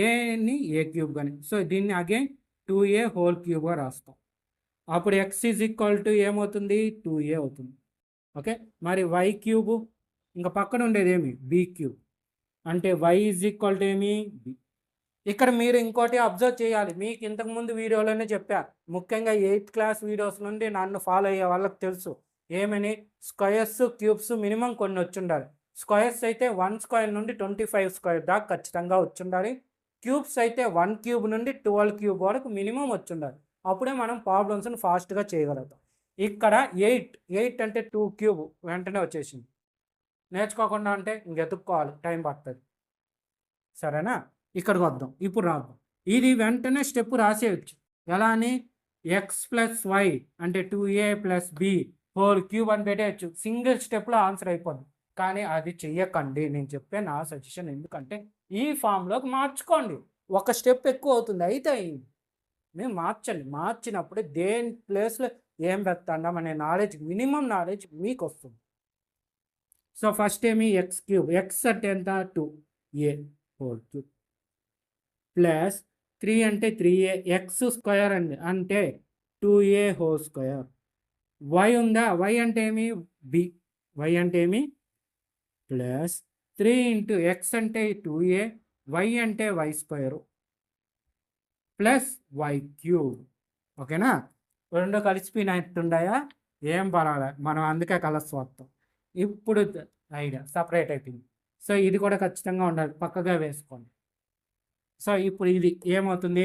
ఏని a³ కానీ. సో దీన్ని అగైన్ 2a³ రాస్తాం. అప్పుడు ఎక్స్ ఈజ్ ఈక్వల్ టు ఏమవుతుంది, 2a అవుతుంది. ఓకే, మరి y³ ఇంకా పక్కన ఉండేది ఏమి, b³ అంటే y ఈజ్ ఈక్వల్ టు ఏమి, b. ఇక్కడ మీరు ఇంకోటి అబ్జర్వ్ చేయాలి, మీకు ఇంతకుముందు వీడియోలోనే చెప్పా, ముఖ్యంగా 8th క్లాస్ వీడియోస్ నుండి నన్ను ఫాలో అయ్యే వాళ్ళకి తెలుసు ఏమని, స్క్వేర్స్ క్యూబ్స్ మినిమం కొన్ని వచ్చి ఉండాలి. స్క్వేర్స్ అయితే 1 స్క్వేర్ నుండి 25 స్క్వేర్ దాకా ఖచ్చితంగా వచ్చి ఉండాలి. క్యూబ్స్ అయితే 1 క్యూబ్ నుండి 12 క్యూబ్ వరకు మినిమం వచ్చి ఉండాలి. అప్పుడే మనం ప్రాబ్లమ్స్ని ఫాస్ట్గా చేయగలుగుతాం. ఇక్కడ 8 అంటే 2³ వెంటనే వచ్చేసింది. నేర్చుకోకుండా అంటే ఇంకెతుక్కోవాలి, టైం పడుతుంది. సరేనా, ఇక్కడికి వద్దాం, ఇప్పుడు రాద్దాం. ఇది వెంటనే స్టెప్ రాసేయచ్చు. ఎలా అని, x+y అంటే 2a+b³ అని పెట్టేయచ్చు. సింగిల్ స్టెప్లో ఆన్సర్ అయిపోద్ది. కానీ అది చెయ్యకండి, నేను చెప్పే నా సజెషన్. ఎందుకంటే ఈ ఫామ్లోకి మార్చుకోండి. ఒక స్టెప్ ఎక్కువ అవుతుంది, అయితే అయింది. మేము మార్చండి. మార్చినప్పుడు దేని ప్లేస్లో ఏం పెడతాం అనే నాలెడ్జ్, మినిమం నాలెడ్జ్ మీకు వస్తుంది. సో ఫస్ట్ ఏమి, x³ ఎక్స్ అంటే ఎంత, 2a² ప్లస్ 3 అంటే 3a, x² అండి అంటే 2a². y ఉందా, y అంటే ఏమి, b, y అంటే ఏమి ప్లస్ 3 ఇంటూ x అంటే 2a, y అంటే y² ప్లస్ y³ ఓకేనా. రెండు కలిసిపోయినట్టున్నాయా, ఏం పర్వాలే, మనం అందుకే కలర్స్ వాడతాం. ఇప్పుడు ఐడియా సపరేట్ అయిపోయింది. సో ఇది కూడా ఖచ్చితంగా ఉండాలి, పక్కగా వేసుకోండి. సో ఇప్పుడు ఇది ఏమవుతుంది,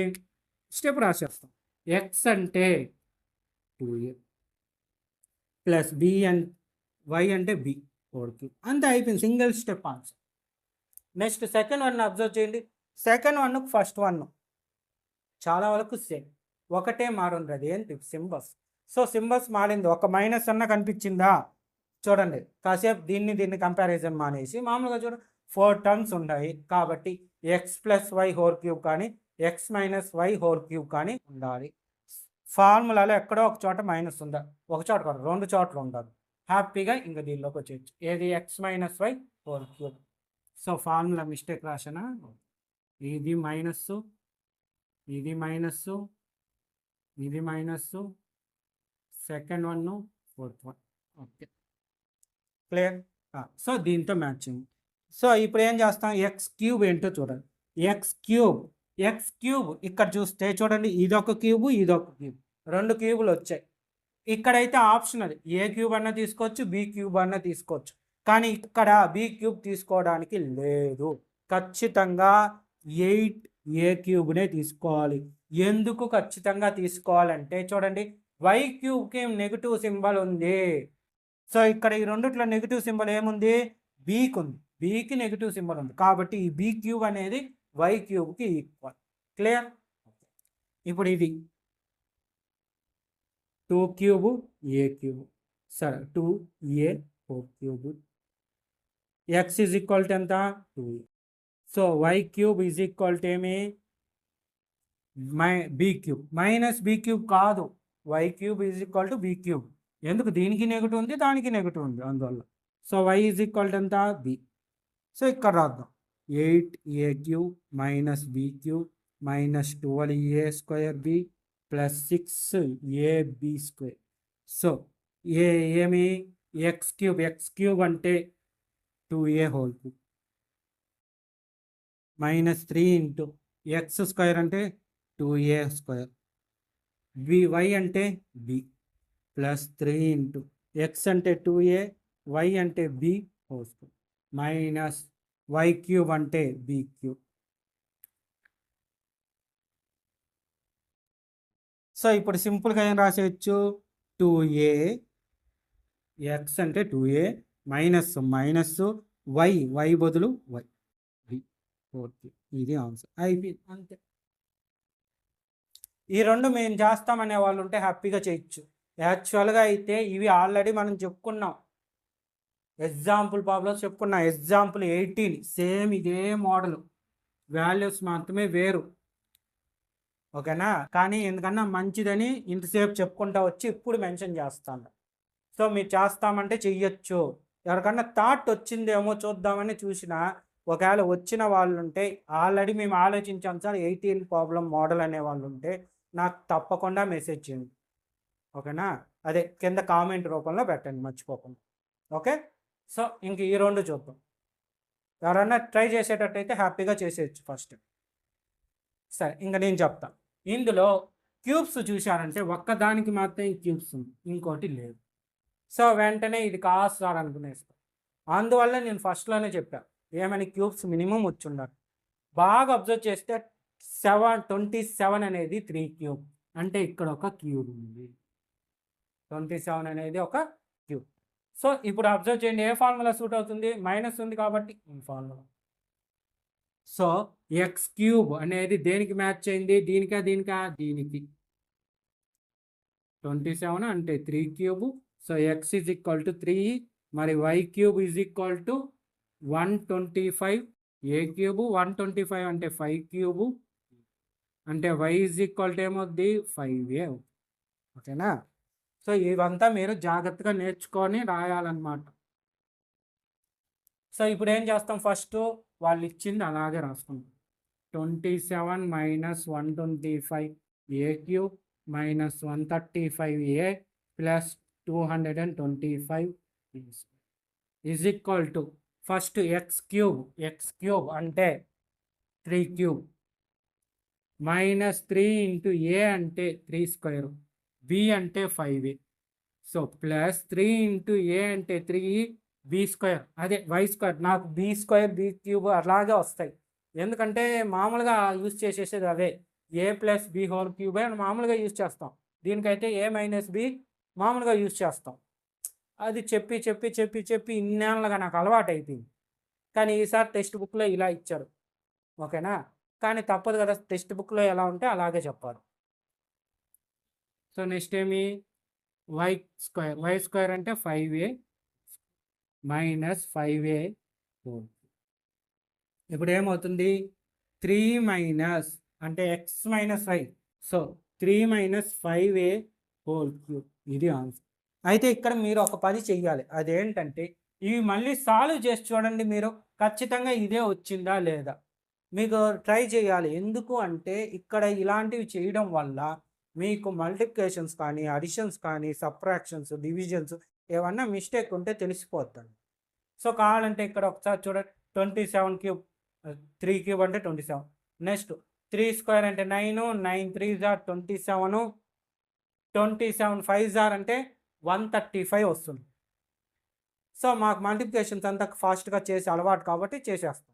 స్టెప్ రాసేస్తాం. ఎక్స్ అంటే 2a plus b and y అంటే b². అంతే అయిపోయింది, single step answer. Next second one observe చేయండి. సెకండ్ వన్కు ఫస్ట్ వన్ చాలా వరకు సేమ్, ఒకటే మారుంది, ఏంటి, సింబల్స్. సో సింబల్స్ మారింది, ఒక మైనస్ అన్న కనిపించిందా, చూడండి. కాసేపు దీన్ని కంపారిజన్ మానేసి మామూలుగా చూడండి, 4 టర్మ్స్ ఉన్నాయి కాబట్టి x+y³ కానీ x-y³ కానీ ఉండాలి. ఫార్ములాలో ఎక్కడో ఒక చోట మైనస్ ఉందా, ఒక చోట కాదు, 2 చోట్ల ఉండాలి. హ్యాపీగా ఇంకా దీనిలోకి వచ్చేయచ్చు, ఏది, x-y³. సో ఫార్ములా మిస్టేక్ రాసినా, ఇది మైనస్సు, ఇది మైనస్సు, ఇది minus, second one, fourth one. Okay, clear. So దీంతో మ్యాచింగ్. సో ఇప్పుడు ఏం చేస్తాం, x³ ఏంటో చూడండి. x³ ఇక్కడ చూస్తే చూడండి, ఇదొక క్యూబు, ఇదొక క్యూబ్, 2 క్యూబులు వచ్చాయి. ఇక్కడైతే ఆప్షన్ అది, a³ అన్న తీసుకోవచ్చు, b³ అన్న తీసుకోవచ్చు. కానీ ఇక్కడ b³ తీసుకోవడానికి లేదు, ఖచ్చితంగా 8a³ తీసుకోవాలి. ఎందుకు ఖచ్చితంగా తీసుకోవాలంటే చూడండి, y³కి నెగిటివ్ సింబల్ ఉంది. సో ఇక్కడ ఈ రెండిట్లో నెగిటివ్ సింబల్ ఏముంది, బీకి ఉంది, బీకి నెగిటివ్ సింబల్ ఉంది. కాబట్టి ఈ b³ అనేది y³కి ఈక్వల్. క్లియర్. ఇప్పుడు ఇది 2³ a³, సరే 2a². x is equal to ఎంత, 2a. So y³ is equal to ఏమి, b³ మైనస్ b³ కాదు, y³ is equal to b³. ఎందుకు, దీనికి నెగిటివ్ ఉంది, దానికి నెగిటివ్ ఉంది, అందువల్ల. So y is equal to ఎంత, b. సో ఇక్కడ రాద్దాం, 8a³ minus b³ minus 12a²b plus 6ab². So ఏమి, x³ అంటే 2a² మైనస్ 3 ఇంటూ x² అంటే 2a², y అంటే b ప్లస్ 3 ఇంటూ x అంటే 2a, y అంటే b² మైనస్ y³ అంటే b³. సో ఇప్పుడు సింపుల్గా ఏం రాసేయచ్చు, 2a, x అంటే 2a మైనస్ మైనస్ y బదులు y, b². ఇది ఆన్సర్, అయిపోయింది, అంతే. ఈ రెండు మేము చేస్తామనే వాళ్ళు ఉంటే హ్యాపీగా చేయొచ్చు. యాక్చువల్గా అయితే ఇవి ఆల్రెడీ మనం చెప్పుకున్నాం, ఎగ్జాంపుల్ ప్రాబ్లమ్స్ చెప్పుకున్నాం. ఎగ్జాంపుల్ 18 సేమ్ ఇదే మోడల్, వాల్యూస్ మాత్రమే వేరు, ఓకేనా. కానీ ఎందుకన్నా మంచిదని ఇంతసేపు చెప్పుకుంటా వచ్చి ఇప్పుడు మెన్షన్ చేస్తాను. సో మీరు చేస్తామంటే చెయ్యొచ్చు, ఎవరికన్నా థాట్ వచ్చిందేమో చూద్దామని చూసినా, ఒకవేళ వచ్చిన వాళ్ళుంటే ఆల్రెడీ మేము ఆలోచించాం సార్ 18 ప్రాబ్లమ్ మోడల్ అనే వాళ్ళుంటే నాకు తప్పకుండా మెసేజ్ చేయండి. ఓకేనా? అదే కింద కామెంట్ రూపంలో పెట్టండి మర్చిపోకుండా. ఓకే? సో, ఇంక ఈ 2 చూద్దాం. ఎవరన్నా ట్రై చేసేటట్టయితే హ్యాపీగా చేసేయచ్చు ఫస్ట్. సరే, ఇంక నేను చెప్తా. ఇందులో క్యూబ్స్ చూశారంటే ఒక్కదానికి మాత్రమే క్యూబ్స్ ఉంది. ఇంకోటి లేదు. సో, వెంటనే ఇది కాదు సార్ అనుకునేస్తాం. అందువల్ల నేను ఫస్ట్‌లోనే చెప్పా. ఏమని క్యూబ్స్ మినిమమ్ వచ్చుండాలి. బాగా అబ్జర్వ్ చేస్తే 27 అనేది 3 క్యూబ్. అంటే ఇక్కడ ఒక క్యూబ్ ఉంది. 27 అనేది ఒక క్యూబ్. సో, ఇప్పుడు అబ్జర్వ్ చేయండి ఏ ఫార్ములా సూట్ అవుతుంది? మైనస్ ఉంది కాబట్టి ఈ ఫార్ములా. సో, ఎక్స్ క్యూబ్ అనేది దేనికి మ్యాచ్ అయింది? దీనికా? దీనికి. 27 అంటే 3 cube. So, x is equal to 3. మరి y cube is equal to 125 a cube. 125 అంటే 5 క్యూబ్. అంటే వై ఈజ్ ఈక్వల్ టు ఏమవుద్ది? 5a. ఓకేనా? సో, ఇవంతా మీరు జాగ్రత్తగా నేర్చుకొని రాయాలన్నమాట. సో, ఇప్పుడు ఏం చేస్తాం? ఫస్ట్ వాళ్ళు ఇచ్చింది అలాగే రాసుకుంటాం. 27 minus 125 a cube minus 135a plus 225 is equal to first X cube అంటే 3 క్యూబ్ మైనస్ 3 ఇంటూ ఏ అంటే 3 స్క్వేర్, బి అంటే 5a. సో, ప్లస్ 3 ఇంటూ ఏ అంటే 3 బి స్క్వేర్, అదే వై స్క్వేర్. నాకు బి స్క్వేర్ బి క్యూబ్ అలాగే వస్తాయి. ఎందుకంటే మామూలుగా యూజ్ చేసేసేది అవే. ఏ ప్లస్ బి హోల్ క్యూబ్ అని మామూలుగా యూజ్ చేస్తాం. దీనికైతే ఏ మైనస్ బి మామూలుగా యూజ్ చేస్తాం. అది చెప్పి ఇన్నేళ్ళగా నాకు అలవాటు అయిపోయింది. కానీ ఈసారి టెక్స్ట్ బుక్లో ఇలా ఇచ్చారు. ఓకేనా? కానీ తప్పదు కదా, టెక్స్ట్ బుక్లో ఎలా ఉంటే అలాగే చెప్పాలి. సో, నెక్స్ట్ ఏమి? వై స్క్వేర్ అంటే 5a మైనస్ 5a హోల్. ఇప్పుడు ఏమవుతుంది? 3 మైనస్ అంటే x minus y. So, 3 minus 5a whole cube. ఇది ఆన్సర్. అయితే ఇక్కడ మీరు ఒక పని చెయ్యాలి. అదేంటంటే ఇవి మళ్ళీ సాల్వ్ చేసి చూడండి. మీరు ఖచ్చితంగా ఇదే వచ్చిందా లేదా మీకు ట్రై చేయాలి. ఎందుకు అంటే ఇక్కడ ఇలాంటివి చేయడం వల్ల మీకు మల్టిప్లికేషన్స్ కానీ, అడిషన్స్ కానీ, సబ్ట్రాక్షన్స్, డివిజన్స్ ఏమన్నా మిస్టేక్ ఉంటే తెలిసిపోతుంది. సో, కావాలంటే ఇక్కడ ఒకసారి చూడండి. 27 క్యూబ్ 3 క్యూబ్ అంటే 27. నెక్స్ట్ 3 స్క్వేర్ అంటే 9, 9 3 జార్ 27, 27 5 జార్ అంటే 135 వస్తుంది. సో, మాకు మల్టిప్లికేషన్స్ అంతా ఫాస్ట్గా చేసి అలవాటు కాబట్టి చేసేస్తాం.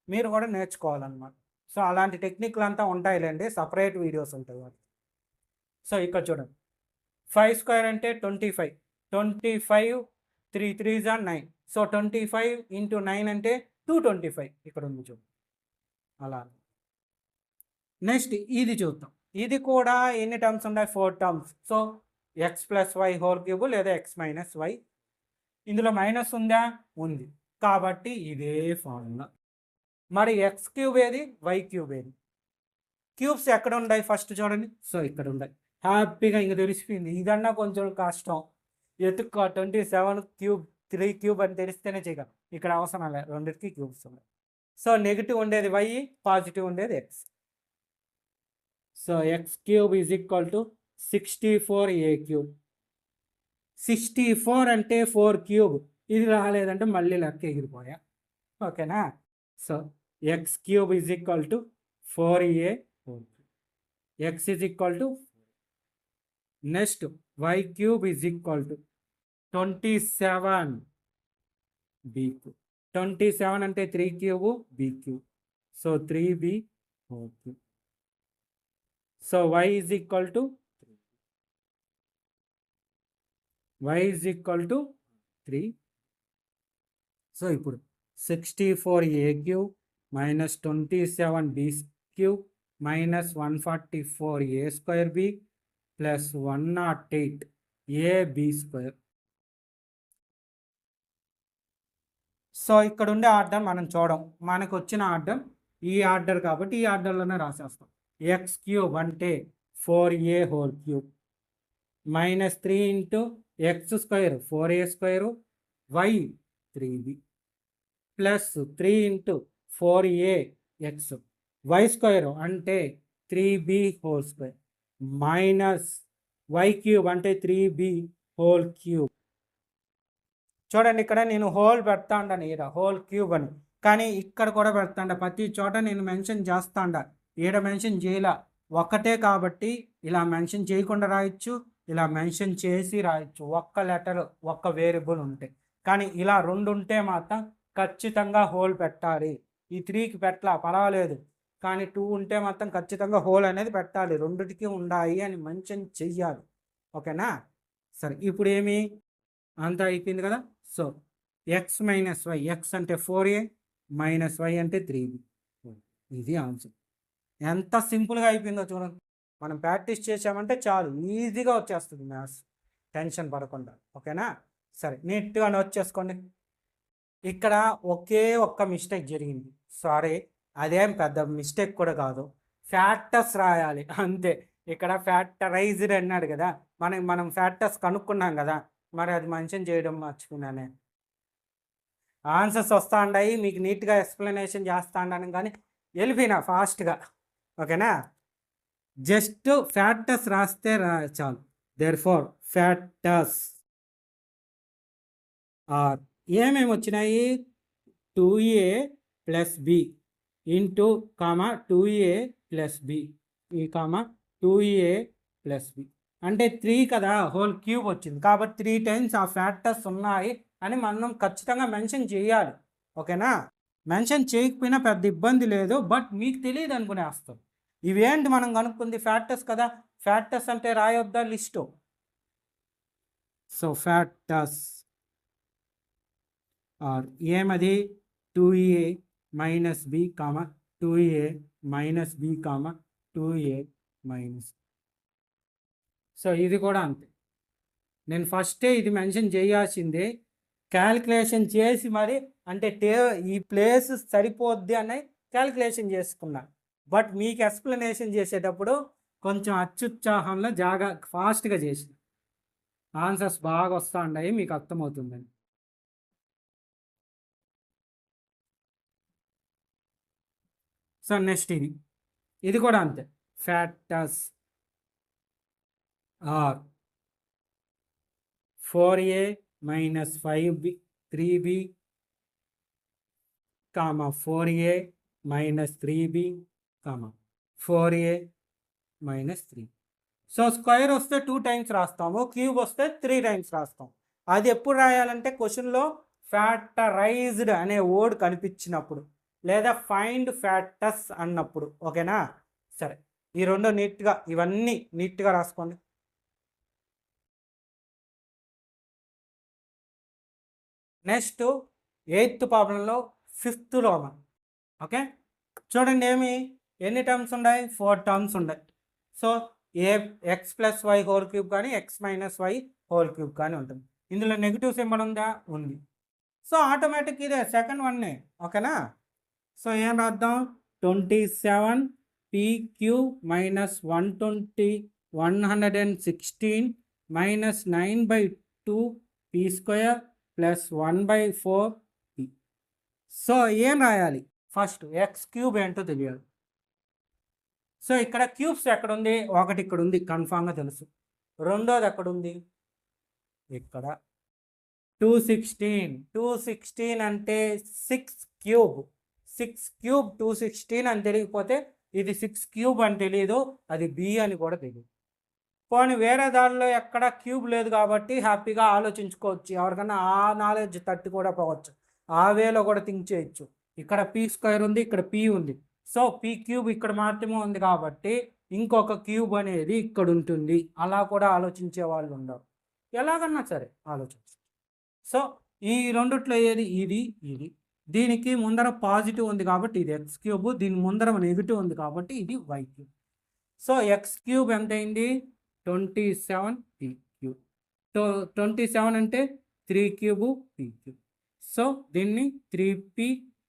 మీరు కూడా నేర్చుకోవాలన్నమాట. సో, అలాంటి టెక్నిక్లు అంతా ఉంటాయిలేండి, సపరేట్ వీడియోస్ ఉంటాయి వాటి. సో, ఇక్కడ చూడండి 5 స్క్వేర్ అంటే 25, 25 3 3 జార్ 9. సో, 25 ఇంటూ 9 అంటే 225 ఇక్కడ ఉంది చూడండి. అలా నెక్స్ట్ ఇది చూద్దాం. ఇది కూడా ఎన్ని టర్మ్స్ ఉన్నాయి? 4 terms. So, x plus y whole cube లేదా ఎక్స్ మైనస్ వై. ఇందులో మైనస్ ఉందా? ఉంది. కాబట్టి ఇదే ఫార్ములా. మరి ఎక్స్ క్యూబ్ ఏది? వై క్యూబ్ ఏది? క్యూబ్స్ ఎక్కడ ఉన్నాయి ఫస్ట్ చూడండి. సో, ఇక్కడ ఉన్నాయి. హ్యాపీగా ఇంక తెలిసిపోయింది. ఇదన్నా కొంచెం కష్టం. ఎత్తుక్కో 27 క్యూబ్ 3 క్యూబ్ అని తెలిస్తేనే చేయగలం. ఇక్కడ అవసరం లేదు, రెండింటికి క్యూబ్స్ ఉన్నాయి. సో, నెగిటివ్ ఉండేది వై, పాజిటివ్ ఉండేది X. So, x cube is equal to 64a cube. 64 అంటే 4 క్యూబ్. ఇది రాలేదంటే మళ్ళీ లెక్క ఎగిరిపోయా. ఓకేనా? So, x cube is equal to 4a whole cube. X is equal to next y cube is equal to 27 b cube. 27 అంటే 3 cube b cube. So, 3b whole cube. So, y is equal to 3. So, ఇప్పుడు 64a cube minus 27b cube minus 144a square b plus 108ab square. So, ఇక్కడ ఉండే order మనం చూడం. మనకు వచ్చిన order ఈ order కాబట్టి ఈ ఆర్డర్లోనే రాసేస్తాం. ఎక్స్ క్యూబ్ అంటే 4a whole cube minus 3 into x square 4a square, y 3b plus 3 into 4ax y square అంటే 3b whole square minus y cube అంటే 3b హోల్ క్యూబ్. చూడండి ఇక్కడ నేను హోల్ పెడతా ఉంటాను ఈడ హోల్ క్యూబ్ అని, కానీ ఇక్కడ కూడా పెడతాండ, ప్రతి చోట నేను మెన్షన్ చేస్తాండ. ఈడ మెన్షన్ చేయాల ఒక్కటే కాబట్టి ఇలా మెన్షన్ చేయకుండా రాయొచ్చు, ఇలా మెన్షన్ చేసి రాయొచ్చు, ఒక్క లెటర్ ఒక్క వేరియబుల్ ఉంటే. కానీ ఇలా రెండు ఉంటే మాత్రం ఖచ్చితంగా హోల్ పెట్టాలి. ఈ 3కి పెట్టలా పర్వాలేదు, కానీ 2 ఉంటే మాత్రం ఖచ్చితంగా హోల్ అనేది పెట్టాలి, రెండిటికి ఉండాలి అని మెన్షన్ చెయ్యాలి. ఓకేనా? సరే, ఇప్పుడు ఏమి అంతా అయిపోయింది కదా. So x minus y, x అంటే 4a మైనస్ వై అంటే 3b. ఇది ఆన్సర్. ఎంత సింపుల్గా అయిపోయిందో చూడండి. మనం ప్రాక్టీస్ చేసామంటే చాలు, ఈజీగా వచ్చేస్తుంది మ్యాథ్స్, టెన్షన్ పడకుండా. ఓకేనా? సరే, నీట్గా నోట్ చేసుకోండి. ఇక్కడ ఒకే ఒక్క మిస్టేక్ జరిగింది, సారీ, అదేం పెద్ద మిస్టేక్ కూడా కాదు, ఫ్యాక్టర్స్ రాయాలి అంతే. ఇక్కడ ఫ్యాక్టరైజ్డ్ అన్నాడు కదా, మనం ఫ్యాక్టర్స్ కనుక్కున్నాం కదా, మరి అది మెన్షన్ చేయడం మర్చిపోయినానే. ఆన్సర్స్ వస్తూ ఉన్నాయి, మీకు నీట్గా ఎక్స్ప్లెనేషన్ చేస్తా ఉన్నాను, కానీ వెళ్ళిపోయినా ఫాస్ట్గా. ఓకేనా? జస్ట్ ఫ్యాక్టర్స్ రాస్తే చాలు. దేర్ ఫోర్ ఫ్యాక్టర్స్ ఆర్ ఏమేమి వచ్చినాయి, 2a plus b into comma 2a plus b ఈ కామా 2a ప్లస్ బి అంటే 3 కదా, హోల్ క్యూబ్ వచ్చింది కాబట్టి 3 టైమ్స్ ఆ ఫ్యాక్టర్స్ ఉన్నాయి అని మనం ఖచ్చితంగా మెన్షన్ చేయాలి. ఓకేనా? మెన్షన్ చేయకపోయినా పెద్ద ఇబ్బంది లేదు, బట్ మీకు తెలియదు అనుకునేస్తాం. ఇవేంటి మనం కనుక్కుంది ఫ్యాక్టర్స్ కదా, ఫ్యాక్టర్స్ అంటే రాయొద్దా లిస్టు. సో ఫ్యాక్టర్స్ ఆర్ ఏమది 2a minus b comma 2a minus b comma 2a minus. So ఇది కూడా అంతే, నేను ఫస్టే ఇది మెన్షన్ చేయాల్సిందే, క్యాల్కులేషన్ చేసి మరి అంటే ఈ ప్లేస్ సరిపోద్ది అని క్యాల్కులేషన్ చేసుకున్నా. బట్ మీకు ఎక్స్ప్లెనేషన్ చేసేటప్పుడు కొంచెం అత్యుత్సాహంలో ఫాస్ట్గా చేసిన, ఆన్సర్స్ బాగా వస్తూ ఉన్నాయి, మీకు అర్థమవుతుందని. సో నెక్స్ట్ ఇది కూడా అంతే, factors are 4a minus 5b 3b comma 4a minus 3b comma 4a minus 3. So square వస్తే 2 టైమ్స్ రాస్తాము, క్యూబ్ వస్తే 3 టైమ్స్ రాస్తాం. అది ఎప్పుడు రాయాలంటే క్వశ్చన్లో ఫ్యాక్టరైజ్డ్ అనే వర్డ్ కనిపించినప్పుడు, లేదా ఫైండ్ ఫ్యాక్టర్స్ అన్నప్పుడు. ఓకేనా? సరే, ఈ రెండు నీట్గా ఇవన్నీ నీట్గా రాసుకోండి. నెక్స్ట్ 8th ప్రాబ్లంలో 5th రోమన్. ఓకే, చూడండి ఎన్ని టర్మ్స్ ఉన్నాయి, 4 టర్మ్స్ ఉన్నాయి. So x plus y whole cube కానీ x minus y whole cube కానీ ఉంటుంది. ఇందులో నెగిటివ్ సింబల్ ఉందా, ఉంది. సో ఆటోమేటిక్ ఇదే సెకండ్ వన్నే. ఓకేనా? సో ఏం రాద్దాం, 27 pq minus 116 minus 9/2 p square plus 1/4 p. So ఏం రాయాలి, ఫస్ట్ ఎక్స్ క్యూబ్ ఏంటో తెలియాలి. సో ఇక్కడ క్యూబ్స్ ఎక్కడుంది, ఒకటి ఇక్కడ ఉంది కన్ఫామ్గా తెలుసు, రెండోది ఎక్కడుంది, ఇక్కడ 216 అంటే 6 క్యూబ్ 216 అని తెలియకపోతే ఇది 6 క్యూబ్ అని తెలియదు, అది బి అని కూడా తెలియదు. పోనీ వేరే దానిలో ఎక్కడ క్యూబ్ లేదు కాబట్టి హ్యాపీగా ఆలోచించుకోవచ్చు, ఎవరికైనా ఆ నాలెడ్జ్ తట్టి కూడా పోవచ్చు, ఆ వేలో కూడా థింక్ చేయొచ్చు. ఇక్కడ పీ స్క్వేర్ ఉంది, ఇక్కడ పీ ఉంది, సో పీ క్యూబ్ ఇక్కడ మాత్రమే ఉంది కాబట్టి ఇంకొక క్యూబ్ అనేది ఇక్కడ ఉంటుంది, అలా కూడా ఆలోచించే వాళ్ళు ఉండరు. ఎలాగన్నా సరే ఆలోచించు. సో ఈ రెండిట్లో ఏది, ఇది దీనికి ముందర పాజిటివ్ ఉంది కాబట్టి ఇది ఎక్స్ క్యూబ్, దీని ముందర నెగిటివ్ ఉంది కాబట్టి ఇది y cube. So x cube ఎంత అయింది, 27 పీ క్యూబ్. 27 అంటే 3 క్యూబ్ పీ క్యూబ్. సో దీన్ని 3p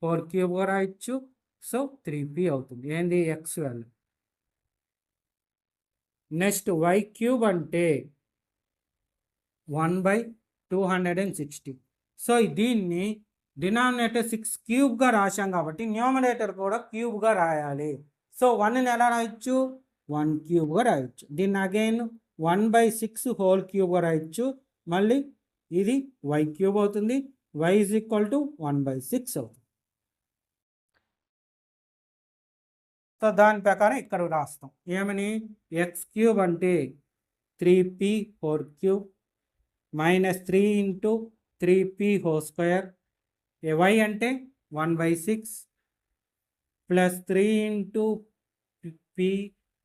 4 క్యూబ్గా రాయొచ్చు. సో 3p అవుతుంది, ఏంది x value. Next y cube అంటే 1/260. సో దీన్ని డినామినేటర్ 6 క్యూబ్గా రాశాం కాబట్టి న్యూమరేటర్ కూడా క్యూబ్గా రాయాలి. సో 1ని ఎలా రాయొచ్చు? 1 క్యూబ్గా రాయొచ్చు. దీన్ని అగైన్ 1/6 హోల్ క్యూబ్గా రాయొచ్చు. మళ్ళీ ఇది y క్యూబ్ అవుతుంది. y ఈజ్ ఈక్వల్ టు 1/6 అవుతుంది. సో దాని ప్రకారం ఇక్కడ రాస్తాం. ఏమని? ఎక్స్ క్యూబ్ అంటే 3p whole cube minus 3 into 3p whole square. y అంటే 1/6 plus 3 into p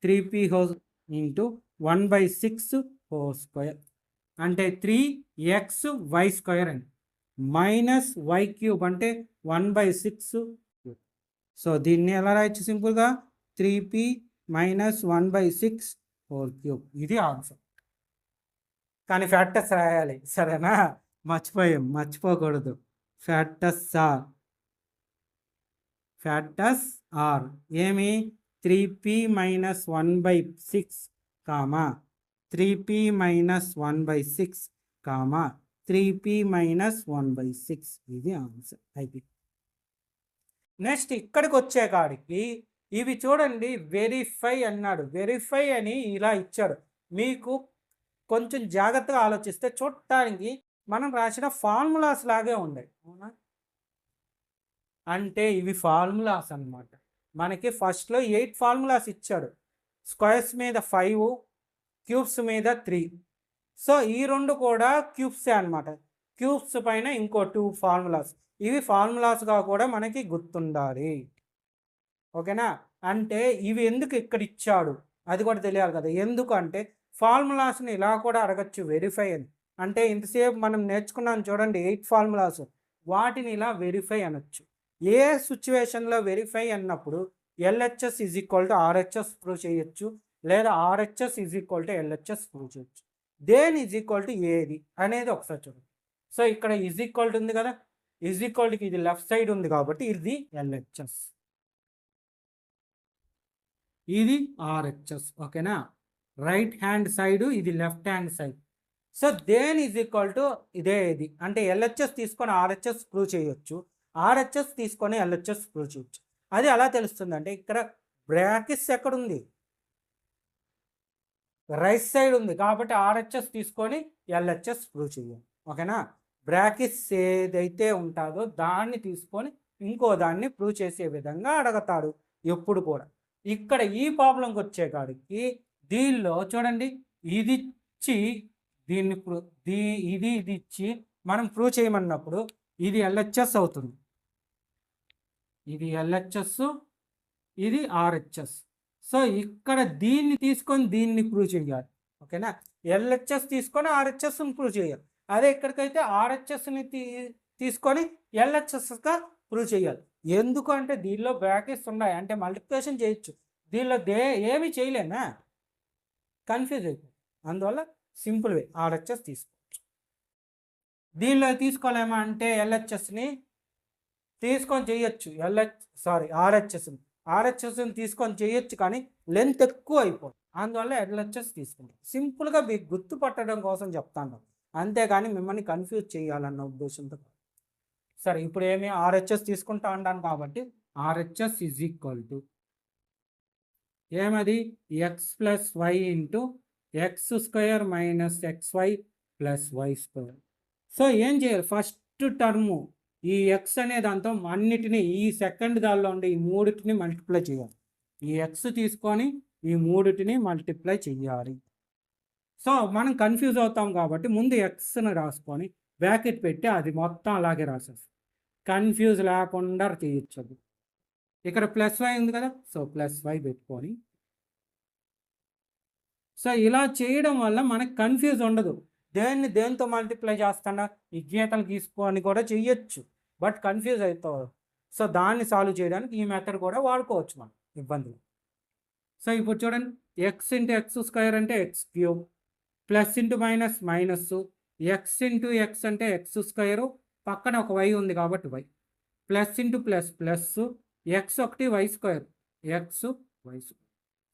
3p whole into 1/6 whole square అంటే 3xy స్క్వేర్ అండి. మైనస్ y క్యూబ్ అంటే 1/6. సో దీన్ని ఎలా రాయొచ్చు? సింపుల్గా 3p మైనస్ 1/6 హోల్ క్యూబ్. ఇది ఆన్సర్. కానీ ఫ్యాక్టర్స్ రాయాలి, సరేనా? మర్చిపోకూడదు. ఫ్యాక్టర్స్ ఆర్ ఏమి? 3p minus 1/6 comma 3p minus 1/6 comma 3p minus 1/6. ఇది ఆన్సర్ అయిపోయింది. నెక్స్ట్ ఇక్కడికి వచ్చే కాడికి ఇవి చూడండి, వెరిఫై అన్నాడు. వెరిఫై అని ఇలా ఇచ్చాడు. మీకు కొంచెం జాగ్రత్తగా ఆలోచిస్తే చూడటానికి మనం రాసిన ఫార్ములాస్ లాగే ఉన్నాయి, అవునా? అంటే ఇవి ఫార్ములాస్ అన్నమాట. మనకి ఫస్ట్లో 8 ఫార్ములాస్ ఇచ్చాడు. స్క్వేర్స్ మీద 5, క్యూబ్స్ మీద 3. సో ఈ రెండు కూడా క్యూబ్సే అనమాట. క్యూబ్స్ పైన ఇంకో 2 ఫార్ములాస్. ఇవి ఫార్ములాస్గా కూడా మనకి గుర్తుండాలి, ఓకేనా? అంటే ఇవి ఎందుకు ఇక్కడ ఇచ్చాడు అది కూడా తెలియాలి కదా. ఎందుకంటే ఫార్ములాస్ని ఇలా కూడా అడగచ్చు, వెరిఫై అని. అంటే ఇంతసేపు మనం నేర్చుకున్నాం చూడండి 8 ఫార్ములాస్, వాటిని ఇలా వెరిఫై అనొచ్చు. ఏ సిచ్యువేషన్లో వెరిఫై అన్నప్పుడు LHS is equal to RHS prove చేయొచ్చు, లేదా RHS is equal to LHS prove చేయొచ్చు. దేని ఈజ్ ఈక్వల్ టు ఏది అనేది ఒకసారి చూడండి. సో ఇక్కడ ఈజ్ ఈక్వల్ టు ఉంది కదా, ఈజ్ ఈక్వల్ టుకి ఇది లెఫ్ట్ సైడ్ ఉంది కాబట్టి ఇది LHS, ఇది RHS, ఓకేనా? రైట్ హ్యాండ్ సైడ్ ఇది లెఫ్ట్ హ్యాండ్ సైడ్. సో దేని ఈజ్ ఈక్వల్ టు ఇదే ఇది. అంటే LHS తీసుకొని RHS ప్రూవ్ చేయొచ్చు, RHS తీసుకొని LHS ప్రూవ్ చేయొచ్చు. అది ఎలా తెలుస్తుంది అంటే ఇక్కడ బ్రాకెట్స్ ఎక్కడుంది? రైట్ సైడ్ ఉంది కాబట్టి RHS తీసుకొని LHS ప్రూవ్ చేయాలి, ఓకేనా? బ్రాకెట్స్ ఏదైతే ఉంటుందో దాన్ని తీసుకొని ఇంకో దాన్ని ప్రూవ్ చేసే విధంగా అడగతాడు ఎప్పుడు కూడా. ఇక్కడ ఈ ప్రాబ్లంకి వచ్చే కాడికి దీనిలో చూడండి, ఇది ఇచ్చి దీన్ని ఇది ఇచ్చి మనం ప్రూవ్ చేయమన్నప్పుడు ఇది LHS అవుతుంది, ఇది LHS, ఇది RHS. సో ఇక్కడ దీన్ని తీసుకొని దీన్ని ప్రూవ్ చేయాలి, ఓకేనా? LHS తీసుకొని RHSని ప్రూవ్ చేయాలి. అదే ఇక్కడికైతే RHSని తీసుకొని LHSగా ప్రూవ్ చేయాలి. ఎందుకంటే దీనిలో బ్రాకెట్స్ ఉన్నాయి, అంటే మల్టిప్లికేషన్ చేయొచ్చు. దీనిలో ఏమి చేయలేనా, కన్ఫ్యూజ్ అయిపోయింది. అందువల్ల సింపుల్ వే RHS తీసుకోవచ్చు. దీనిలో తీసుకోలేమా అంటే LHSని తీసుకొని చేయొచ్చు, RHSని తీసుకొని చేయొచ్చు, కానీ లెంత్ ఎక్కువ అయిపోతుంది. అందువల్ల LHS తీసుకుంటాం. సింపుల్గా మీకు గుర్తుపట్టడం కోసం చెప్తాను, అంతేగాని మిమ్మల్ని కన్ఫ్యూజ్ చేయాలన్న ఉద్దేశంతో. సరే, ఇప్పుడు ఏమి RHS తీసుకుంటా అన్నాను కాబట్టి RHS ఈజ్ ఈక్వల్ టు ఏమది? x plus y into x square minus XY plus y square. So ఏం చేయాలి? ఫస్ట్ టర్ము ఈ ఎక్స్ అనే దాంతో అన్నిటినీ ఈ సెకండ్ దానిలో ఉండే ఈ మూడిటిని మల్టిప్లై చేయాలి. ఈ ఎక్స్ తీసుకొని ఈ మూడిటిని మల్టిప్లై చేయాలి. సో మనం కన్ఫ్యూజ్ అవుతాం కాబట్టి ముందు ఎక్స్ని రాసుకొని బ్రాకెట్ పెట్టి అది మొత్తం అలాగే రాసేస్తాం. కన్ఫ్యూజ్ లేకుండా చేయొచ్చు. ఇక్కడ ప్లస్ వై ఉంది కదా, సో ప్లస్ వై పెట్టుకొని, సో ఇలా చేయడం వల్ల మనకు కన్ఫ్యూజ్ ఉండదు. దేంతో మల్టిప్లై చేస్తాడా, ఈ గీతలు తీసుకొని కూడా చెయ్యొచ్చు, బట్ కన్ఫ్యూజ్ అవుతావు. సో దాన్ని సాల్వ్ చేయడానికి ఈ మెథడ్ కూడా వాడుకోవచ్చు మనం, ఇబ్బంది. సో ఇప్పుడు చూడండి, ఎక్స్ ఇంటూ ఎక్స్ స్క్వేర్ అంటే x cube, plus into minus minus, x into x అంటే ఎక్స్ స్క్వేరు, పక్కన ఒక వై ఉంది కాబట్టి y, plus into plus plus, x ఒకటి y square, x y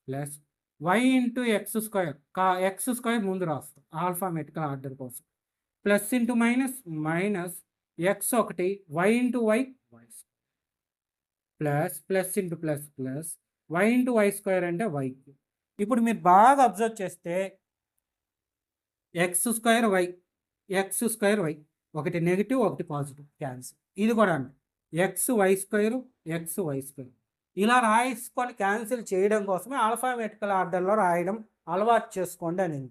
plus y into x square, x square ముందు రాస్తాం alphabetical order కోసం, plus into minus minus x ఒకటి y into y plus into plus y into y square అంటే y. ఇప్పుడు మీరు బాగా observe చేస్తే ఎక్స్ స్క్వేర్ వై ఒకటి నెగిటివ్ ఒకటి పాజిటివ్ క్యాన్సిల్. ఇది కూడా అండి ఎక్స్ వై స్క్వేర్ ఇలా రాసుకొని క్యాన్సిల్ చేయడం కోసమే ఆల్ఫాబెటికల్ ఆర్డర్లో రాయడం అలవాటు చేసుకోండి అని.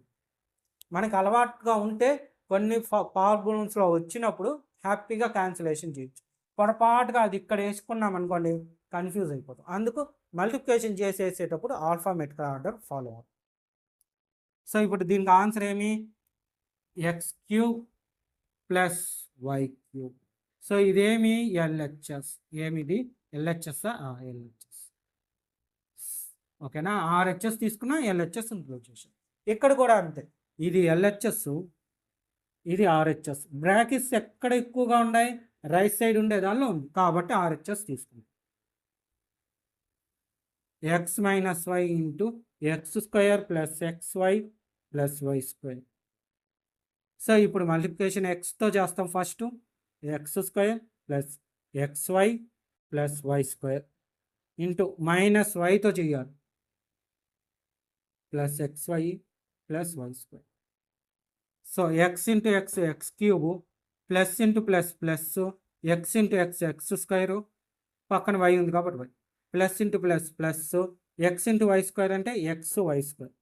మనకి అలవాటుగా ఉంటే కొన్ని ప్రాబ్లమ్స్లో వచ్చినప్పుడు హ్యాపీగా క్యాన్సిలేషన్ చేయొచ్చు. పొరపాటుగా అది ఇక్కడ వేసుకున్నాం అనుకోండి కన్ఫ్యూజ్ అయిపోతాం. అందుకు మల్టిప్లికేషన్ చేసేటప్పుడు ఆల్ఫాబెటికల్ ఆర్డర్ ఫాలో అవ్వాలి. సో ఇప్పుడు దీనికి ఆన్సర్ ఏమి? X cube plus y cube. So ఇదేమి? ఎల్హెచ్ఎస్. ఏమిది? ఎల్హెచ్ఎస్. ఎల్హెచ్ఎస్ ఓకేనా. ఆర్హెచ్ఎస్ తీసుకున్నా ఎల్హెచ్ఎస్ ఇంక్లూడ్ చేసాం. ఇక్కడ కూడా అంతే, ఇది ఎల్హెచ్ఎస్, ఇది ఆర్హెచ్ఎస్. బ్రాకెట్స్ ఎక్కడ ఎక్కువగా ఉన్నాయి? రైట్ సైడ్ ఉండే దానిలో ఉంది కాబట్టి ఆర్హెచ్ఎస్ తీసుకుంది. X minus y into x square plus x y plus y square. So ఇప్పుడు మల్టిప్లికేషన్ ఎక్స్తో చేస్తాం. First x square plus x y plus y square into minus వైతో చేయాలి plus x y plus y square. So x into x x cube plus into plus x into x square పక్కన y ఉంది కాబట్టి y plus into plus x into y square అంటే x y square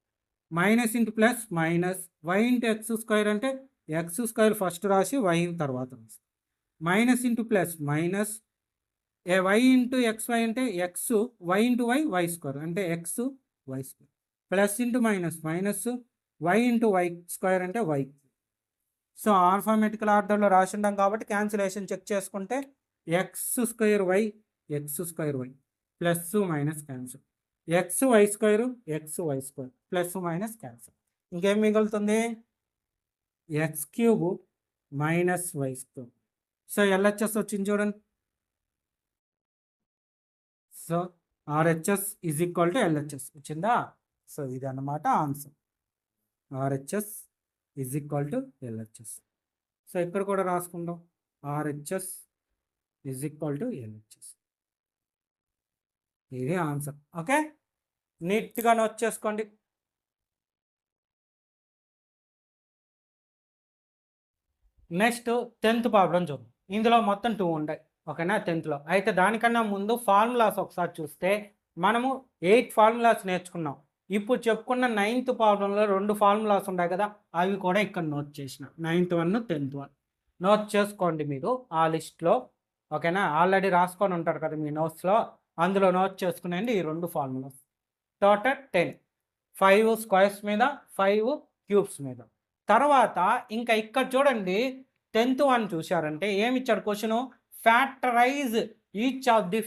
minus into plus minus y into x square అంటే x square first రాసి y తర్వాత రాసి minus into plus minus y into x y అంటే x y into y square అంటే x y square plus into minus y into y square అంటే y. So alphabetical ఆర్డర్లో రాసి ఉంటాం కాబట్టి క్యాన్సిలేషన్ చెక్ చేసుకుంటే x square y plus minus cancel x y square plus minus cancel. ఇంకేం మిగులుతుంది? X cube minus y square. So LHS వచ్చింది చూడండి. So RHS is equal to LHS వచ్చిందా? సో ఇది అన్నమాట answer. RHS is equal to LHS. So ఇక్కడ కూడా రాసుకుందాం RHS is equal to LHS. ఇది ఆన్సర్. ఓకే, నీట్గా నోట్ చేసుకోండి. నెక్స్ట్ 10th ప్రాబ్లం చూద్దాం. ఇందులో మొత్తం 2 ఉంటాయి ఓకేనా 10thలో. అయితే దానికన్నా ముందు ఫార్ములాస్ ఒకసారి చూస్తే మనము 8 ఫార్ములాస్ నేర్చుకున్నాం. ఇప్పుడు చెప్పుకున్న 9th ప్రాబ్లంలో 2 ఫార్ములాస్ ఉన్నాయి కదా, అవి కూడా ఇక్కడ నోట్ చేసిన 9th 1 10th 1 నోట్ చేసుకోండి మీరు ఆ లిస్ట్లో ఓకేనా. ఆల్రెడీ రాసుకొని ఉంటారు కదా మీ నోట్స్లో, అందులో నోట్ చేసుకునేది ఈ 2 ఫార్ములాస్. టోటల్ 10, 5 స్క్వేర్స్ మీద 5 క్యూబ్స్ మీద. తర్వాత ఇంకా ఇక్కడ చూడండి 10th 1 చూశారంటే ఏమి ఇచ్చాడు question? Factorise each of the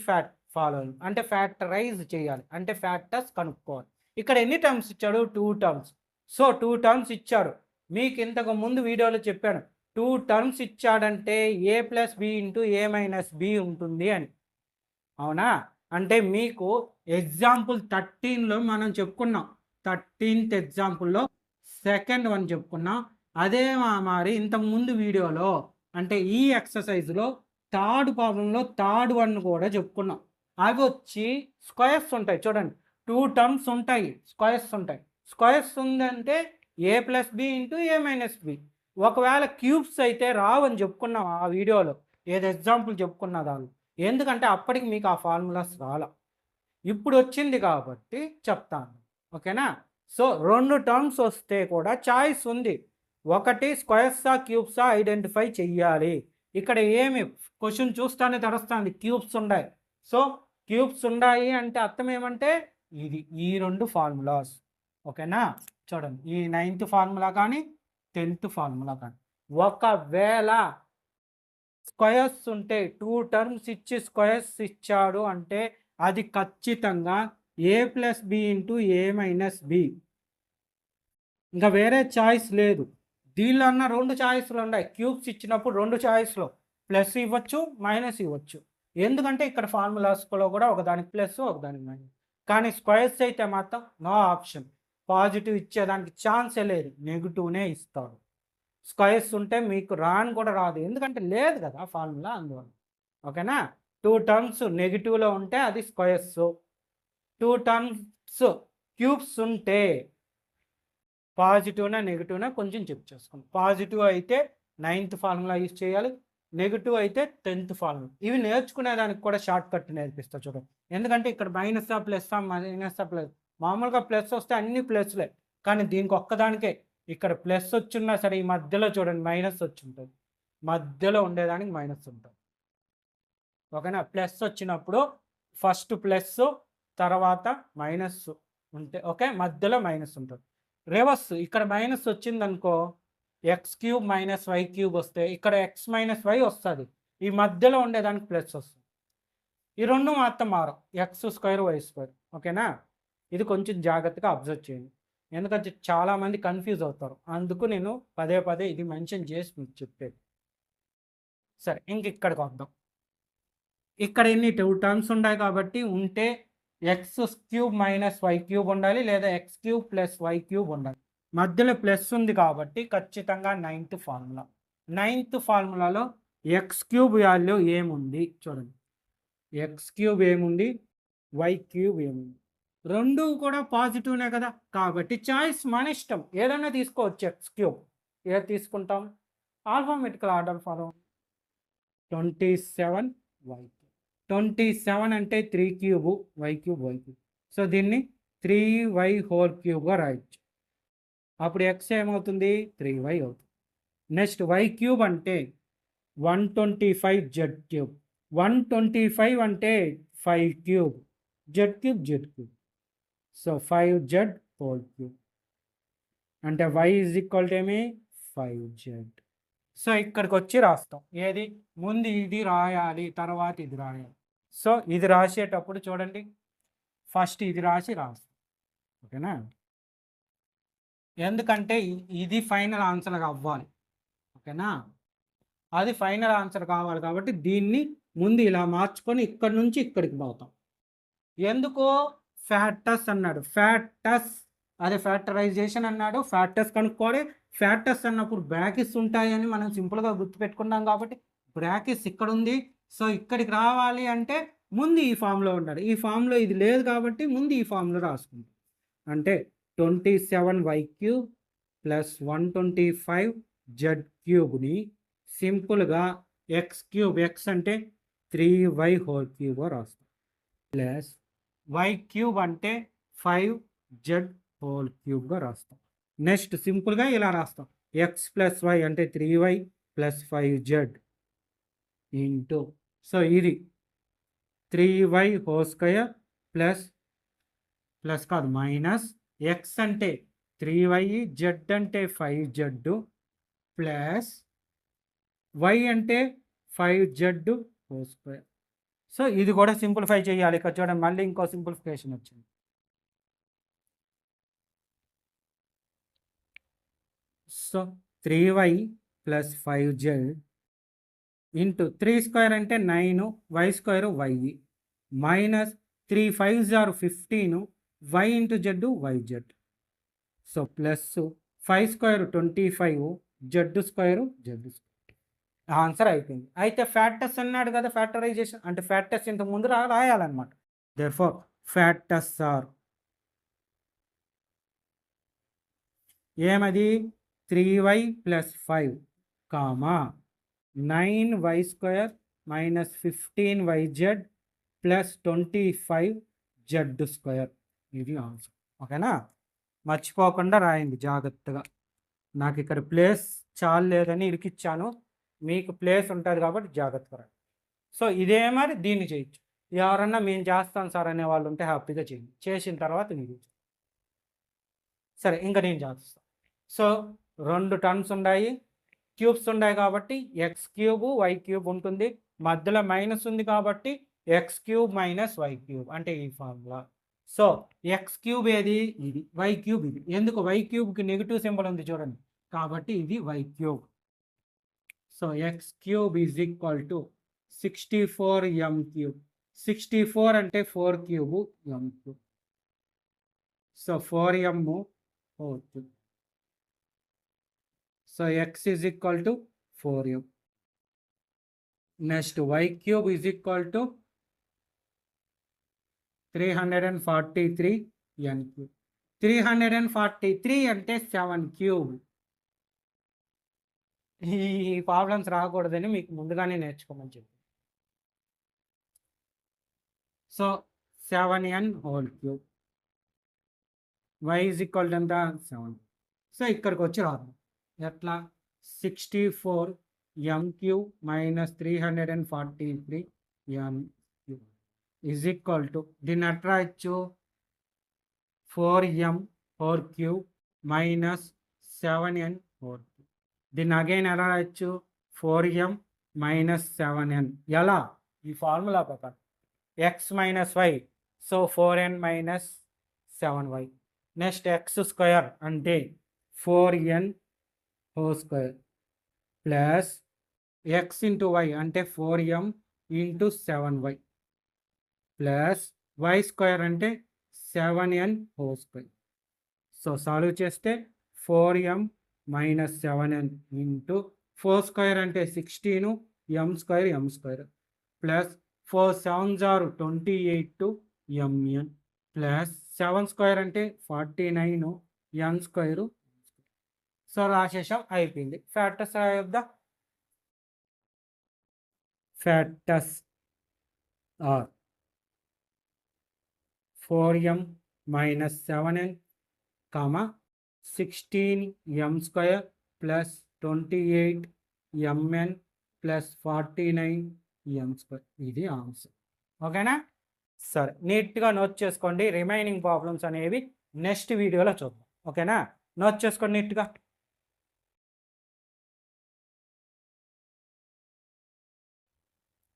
following అంటే ఫ్యాక్టరైజ్ చేయాలి అంటే ఫ్యాక్టర్స్ కనుక్కోవాలి. ఇక్కడ ఎన్ని టర్మ్స్ ఇచ్చాడు? 2 టర్మ్స్. సో 2 టర్మ్స్ ఇచ్చాడు. మీకు ఇంతకు ముందు వీడియోలో చెప్పాను 2 టర్మ్స్ ఇచ్చాడంటే ఏ ప్లస్ బి ఇంటూ ఏ మైనస్ బి ఉంటుంది అని. అవునా? అంటే మీకు ఎగ్జాంపుల్ 13లో మనం చెప్పుకున్నాం. 13th ఎగ్జాంపుల్లో సెకండ్ 1 చెప్పుకున్నాం. అదే మరి ఇంతకుముందు వీడియోలో అంటే ఈ ఎక్సర్సైజ్లో థర్డ్ ప్రాబ్లంలో థర్డ్ 1 కూడా చెప్పుకున్నాం. అవి వచ్చి స్క్వేర్స్ ఉంటాయి చూడండి. 2 టర్మ్స్ ఉంటాయి, స్క్వేర్స్ ఉంటాయి. స్క్వేర్స్ ఉందంటే ఏ ప్లస్ బి ఇంటూ ఏ మైనస్ బి. ఒకవేళ క్యూబ్స్ అయితే రావని చెప్పుకున్నాం ఆ వీడియోలో, ఏదో ఎగ్జాంపుల్ చెప్పుకున్న దాన్ని. ఎందుకంటే అప్పటికి మీకు ఆ ఫార్ములాస్ రాలా, ఇప్పుడు వచ్చింది కాబట్టి చెప్తాను ఓకేనా. సో 2 టర్మ్స్ వస్తే కూడా చాయిస్ ఉంది. ఒకటి స్క్వేర్సా క్యూబ్సా ఐడెంటిఫై చెయ్యాలి. ఇక్కడ ఏమి క్వశ్చన్ చూస్తానే తెలుస్తుంది క్యూబ్స్ ఉన్నాయి. సో క్యూబ్స్ ఉన్నాయి అంటే అర్థం ఏమంటే ఇది ఈ 2 ఫార్ములాస్ ఓకేనా. చూడండి ఈ 9th ఫార్ములా కానీ 10th ఫార్ములా కానీ ఒకవేళ స్క్వేర్స్ ఉంటే 2 టర్మ్స్ ఇచ్చి స్క్వేర్స్ ఇచ్చాడు అంటే అది ఖచ్చితంగా ఏ ప్లస్ బి ఇంటూ ఏ మైనస్ బి. ఇంకా వేరే చాయిస్ లేదు. దీనిలో అన్న 2 చాయిస్లు ఉన్నాయి. క్యూబ్స్ ఇచ్చినప్పుడు 2 చాయిస్లో ప్లస్ ఇవ్వచ్చు మైనస్ ఇవ్వచ్చు. ఎందుకంటే ఇక్కడ ఫార్ములాస్లో కూడా ఒకదానికి ప్లస్ ఒకదానికి మైనస్. కానీ స్క్వేర్స్ అయితే మాత్రం నో ఆప్షన్, పాజిటివ్ ఇచ్చేదానికి ఛాన్సే లేదు, నెగిటివ్నే ఇస్తాడు. స్క్వేర్స్ ఉంటే మీకు రాని కూడా రాదు, ఎందుకంటే లేదు కదా ఫార్ములా, అందువల్ల. ఓకేనా? 2 టర్మ్స్ నెగిటివ్లో ఉంటే అది స్క్వేర్స్, 2 టర్మ్స్ క్యూబ్స్ ఉంటే పాజిటివ్నా నెగిటివ్నా కొంచెం చెక్ చేసుకోండి. పాజిటివ్ అయితే 9th ఫార్ములా యూజ్ చేయాలి, నెగిటివ్ అయితే 10th ఫార్ములా. ఇవి నేర్చుకునేదానికి కూడా షార్ట్ కట్ నేర్పిస్తా చూడండి. ఎందుకంటే ఇక్కడ మైనసా ప్లస్సా మైనసా ప్లస్, మామూలుగా ప్లస్ వస్తే అన్ని ప్లస్లే, కానీ దీనికి ఒక్కదానికే ఇక్కడ ప్లస్ వచ్చినా సరే ఈ మధ్యలో చూడండి మైనస్ వచ్చి ఉంటుంది, మధ్యలో ఉండేదానికి మైనస్ ఉంటుంది. ఓకేనా? ప్లస్ వచ్చినప్పుడు ఫస్ట్ ప్లస్ తర్వాత మైనస్ ఉంటే ఓకే, మధ్యలో మైనస్ ఉంటుంది. రివర్స్ ఇక్కడ మైనస్ వచ్చింది అనుకో, x cube minus y cube వస్తే ఇక్కడ ఎక్స్ మైనస్ వై వస్తుంది, ఈ మధ్యలో ఉండేదానికి ప్లస్ వస్తుంది. ఈ రెండు మాత్రం మారం, ఎక్స్ స్క్వేర్ వై స్క్వేర్. ఓకేనా? ఇది కొంచెం జాగ్రత్తగా అబ్జర్వ్ చేయండి, ఎందుకంటే చాలామంది కన్ఫ్యూజ్ అవుతారు, అందుకు నేను పదే పదే ఇది మెన్షన్ చేసి మీకు చెప్పేది. సరే, ఇంక ఇక్కడికి వద్దాం. ఇక్కడ ఎన్ని 2 టర్మ్స్ ఉన్నాయి కాబట్టి ఉంటే x cube minus y cube ఉండాలి, లేదా x cube plus y cube ఉండాలి. మధ్యలో ప్లస్ ఉంది కాబట్టి ఖచ్చితంగా 9th ఫార్ములా. 9th ఫార్ములాలో ఎక్స్ క్యూబ్ వాల్యూ ఏముంది చూడండి, ఎక్స్ క్యూబ్ ఏముంది, వై క్యూబ్ ఏముంది, రెండు కూడా పాజిటివ్నే కదా, కాబట్టి చాయిస్ మన ఇష్టం, ఏదైనా తీసుకోవచ్చు. ఎక్స్ క్యూబ్ ఏది తీసుకుంటాం, ఆల్ఫాబెటికల్ ఆర్డర్ ఫాలో. 27 వై, 27 అంటే 3 cube y cube y cube, so దీన్ని 3y హోల్ క్యూబ్గా రాయొచ్చు. అప్పుడు ఎక్స్ ఏమవుతుంది, 3y అవుతుంది. నెక్స్ట్ వై క్యూబ్ అంటే 125 జెడ్ క్యూబ్, 125 అంటే 5 cube, Z cube Z cube, so 5z whole cube అంటే y ఈజ్ ఈక్వల్ టు ఏమి 5z. సో ఇక్కడికి వచ్చి రాస్తాం, ఏది ముందు ఇది రాయాలి తర్వాత ఇది రాయాలి. సో ఇది రాసేటప్పుడు చూడండి, ఫస్ట్ ఇది రాసి రాస్తాం. ఓకేనా? ఎందుకంటే ఇది ఫైనల్ ఆన్సర్ అవ్వాలి. ఓకేనా? అది ఫైనల్ ఆన్సర్ కావాలి కాబట్టి దీన్ని ముందు ఇలా మార్చుకొని ఇక్కడి నుంచి ఇక్కడికి పోతాం. ఎందుకో ఫ్యాక్టర్స్ అన్నాడు, ఫ్యాక్టర్స్ అదే ఫ్యాక్టరైజేషన్ అన్నాడు, ఫ్యాక్టర్స్ కనుక్కోవాలి. ఫ్యాక్టర్స్ అన్నప్పుడు బ్రాకెట్స్ ఉంటాయని మనం సింపుల్గా గుర్తుపెట్టుకున్నాం కాబట్టి బ్రాకెట్స్ ఇక్కడ ఉంది. సో ఇక్కడికి రావాలి అంటే ముందు ఈ ఫామ్లో ఉండాలి, ఈ ఫామ్లో ఇది లేదు కాబట్టి ముందు ఈ ఫామ్లో రాసుకుంటాం. అంటే 27y క్యూబ్ ప్లస్ 125 జెడ్ క్యూబ్ని సింపుల్గా ఎక్స్ క్యూబ్, ఎక్స్ అంటే 3y హోల్ క్యూబ్ రాస్తాం, ప్లస్ వై క్యూబ్ అంటే 5z హోల్ క్యూబ్గా రాస్తాం. నెక్స్ట్ సింపుల్గా ఇలా రాస్తాం, ఎక్స్ ప్లస్ వై అంటే 3y plus 5z into, so ఇది 3y whole square plus plus కాదు మైనస్ ఎక్స్ అంటే 3y, జెడ్ అంటే 5z ప్లస్ వై అంటే 5z హోల్ స్క్వేర్. సో ఇది కూడా సింప్లిఫై చేయాలి. ఇక్కడ చూడండి మళ్ళీ ఇంకో సింప్లిఫికేషన్ వచ్చింది. So 3y plus 5z into 3 square అంటే 9, y square y, minus 3 5s are 15, y into z y z. So plus 5 square 25, z square z square. Answer అయిపోయింది. అయితే ఫ్యాక్టర్స్ అన్నాడు కదా, ఫ్యాక్టరైజేషన్ అంటే ఫ్యాక్టర్స్ ఇంత ముందు రాయాలన్నమాట. దేర్ఫోర్ ఫ్యాక్టర్స్ ఆర్ ఏమది 3y plus 5 comma 9y square minus 15yz plus 25z square. ఇది ఆన్సర్. ఓకేనా? మర్చిపోకుండా రాయండి జాగ్రత్తగా. నాకు ఇక్కడ ప్లేస్ చాలు లేదని ఇరికిచ్చాను, మీకు ప్లేస్ ఉంటుంది కాబట్టి జాగ్రత్తగా రాయండి. సో ఇదే మరి దీన్ని చేయొచ్చు. ఎవరన్నా మేము చేస్తాం సార్ అనే వాళ్ళు ఉంటే హ్యాపీగా చేయండి, చేసిన తర్వాత మీరు సరే ఇంకా నేను చేస్తాను. సో 2 టర్మ్స్ ఉన్నాయి, క్యూబ్స్ ఉన్నాయి కాబట్టి ఎక్స్ క్యూబ్ వై క్యూబ్ ఉంటుంది, మధ్యలో మైనస్ ఉంది కాబట్టి x cube minus y cube అంటే ఈ ఫార్ములా. సో ఎక్స్ క్యూబ్ ఏది, ఇది, వై క్యూబ్ ఇది. ఎందుకు, వై క్యూబ్కి నెగిటివ్ సింబల్ ఉంది చూడండి, కాబట్టి ఇది y cube. So x cube is equal to 64m cube. 64 అంటే 4 cube m cube. So 4m 4 cube. So x is equal to 4m. Next y cube is equal to 343 n cube. 343 అంటే 7 cube. ఈ problems రాకూడదని మీకు ముందుగానే నేర్చుకోమని చెప్పి. So 7n whole cube. y is equal to ఎంత 7. So ఇక్కడికి వచ్చి రాదు ఎట్లా 64 m cube minus 343 m cube is equal to దీన్ని ఎట్లా ఇచ్చు 4m whole cube minus 7n whole cube. దీన్ని అగైన్ ఎలా రాయొచ్చు 4m మైనస్ 7n. ఎలా ఈ ఫార్ములా ప్రకారం x minus y. So 4n minus 7y. Next x square అంటే 4n whole square plus x into y అంటే 4m into 7y plus y square అంటే 7n whole square. So solve చేస్తే 4m minus 7n into 4 square అంటే 16 m square plus 4 7s are 28 mn ప్లస్ 7 square అంటే 49 n square. సో రాసేసాం, అయిపోయింది. Factors రాయొద్దా? Factors are 4m minus 7n, 16m square plus 28 mn ప్లస్ 49 m స్క్వేర్. ఇది ఆన్సర్. ఓకేనా? సరే, నీట్గా నోట్ చేసుకోండి. రిమైనింగ్ ప్రాబ్లమ్స్ అనేవి నెక్స్ట్ వీడియోలో చూద్దాం. ఓకేనా? నోట్ చేసుకోండి నీట్గా.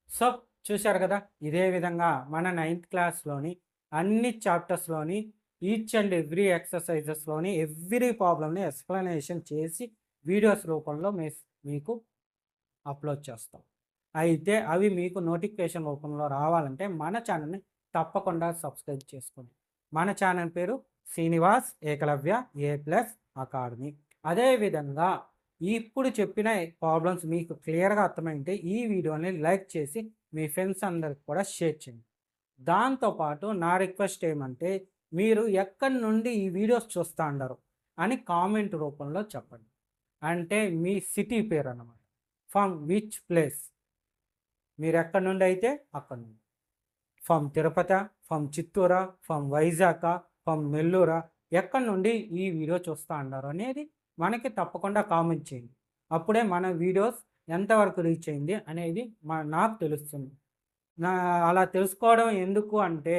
సో చూశారు కదా, ఇదే విధంగా మన 9th క్లాస్లోని అన్ని చాప్టర్స్లోని ఈచ్ అండ్ ఎవ్రీ ఎక్సర్సైజెస్లోని ఎవ్రీ ప్రాబ్లమ్ని ఎక్స్ప్లెనేషన్ చేసి వీడియోస్ రూపంలో మీకు అప్లోడ్ చేస్తాం. అయితే అవి మీకు నోటిఫికేషన్ రూపంలో రావాలంటే మన ఛానల్ని తప్పకుండా సబ్స్క్రైబ్ చేసుకోండి. మన ఛానల్ పేరు శ్రీనివాస్ ఏకలవ్య A+ అకాడమీ. అదేవిధంగా ఇప్పుడు చెప్పిన ప్రాబ్లమ్స్ మీకు క్లియర్గా అర్థమైంటే ఈ వీడియోని లైక్ చేసి మీ ఫ్రెండ్స్ అందరికి కూడా షేర్ చేయండి. దాంతోపాటు నా రిక్వెస్ట్ ఏమంటే మీరు ఎక్కడి నుండి ఈ వీడియోస్ చూస్తూ ఉండరు అని కామెంట్ రూపంలో చెప్పండి. అంటే మీ సిటీ పేరు అన్నమాట. ఫ్రమ్ విచ్ ప్లేస్, మీరు ఎక్కడి నుండి అయితే అక్కడి నుండి. ఫ్రమ్ తిరుపతి, ఫ్రమ్ చిత్తూరా, ఫ్రమ్ వైజాగ్, ఫ్రమ్ నెల్లూరా, ఎక్కడి నుండి ఈ వీడియో చూస్తూ ఉన్నారు అనేది మనకి తప్పకుండా కామెంట్ చేయండి. అప్పుడే మన వీడియోస్ ఎంతవరకు రీచ్ అయింది అనేది నాకు తెలుస్తుంది. అలా తెలుసుకోవడం ఎందుకు అంటే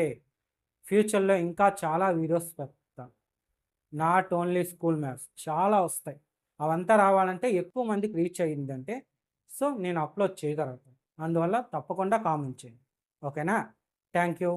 ఫ్యూచర్లో ఇంకా చాలా వీడియోస్ పెడతాను. నాట్ ఓన్లీ స్కూల్ మ్యాథ్స్ చాలా వస్తాయి. అవంతా రావాలంటే ఎక్కువ మందికి రీచ్ అయ్యిందంటే సో నేను అప్లోడ్ చేయగలుగుతాను. అందువల్ల తప్పకుండా కామెంట్ చేయండి. ఓకేనా? Thank you.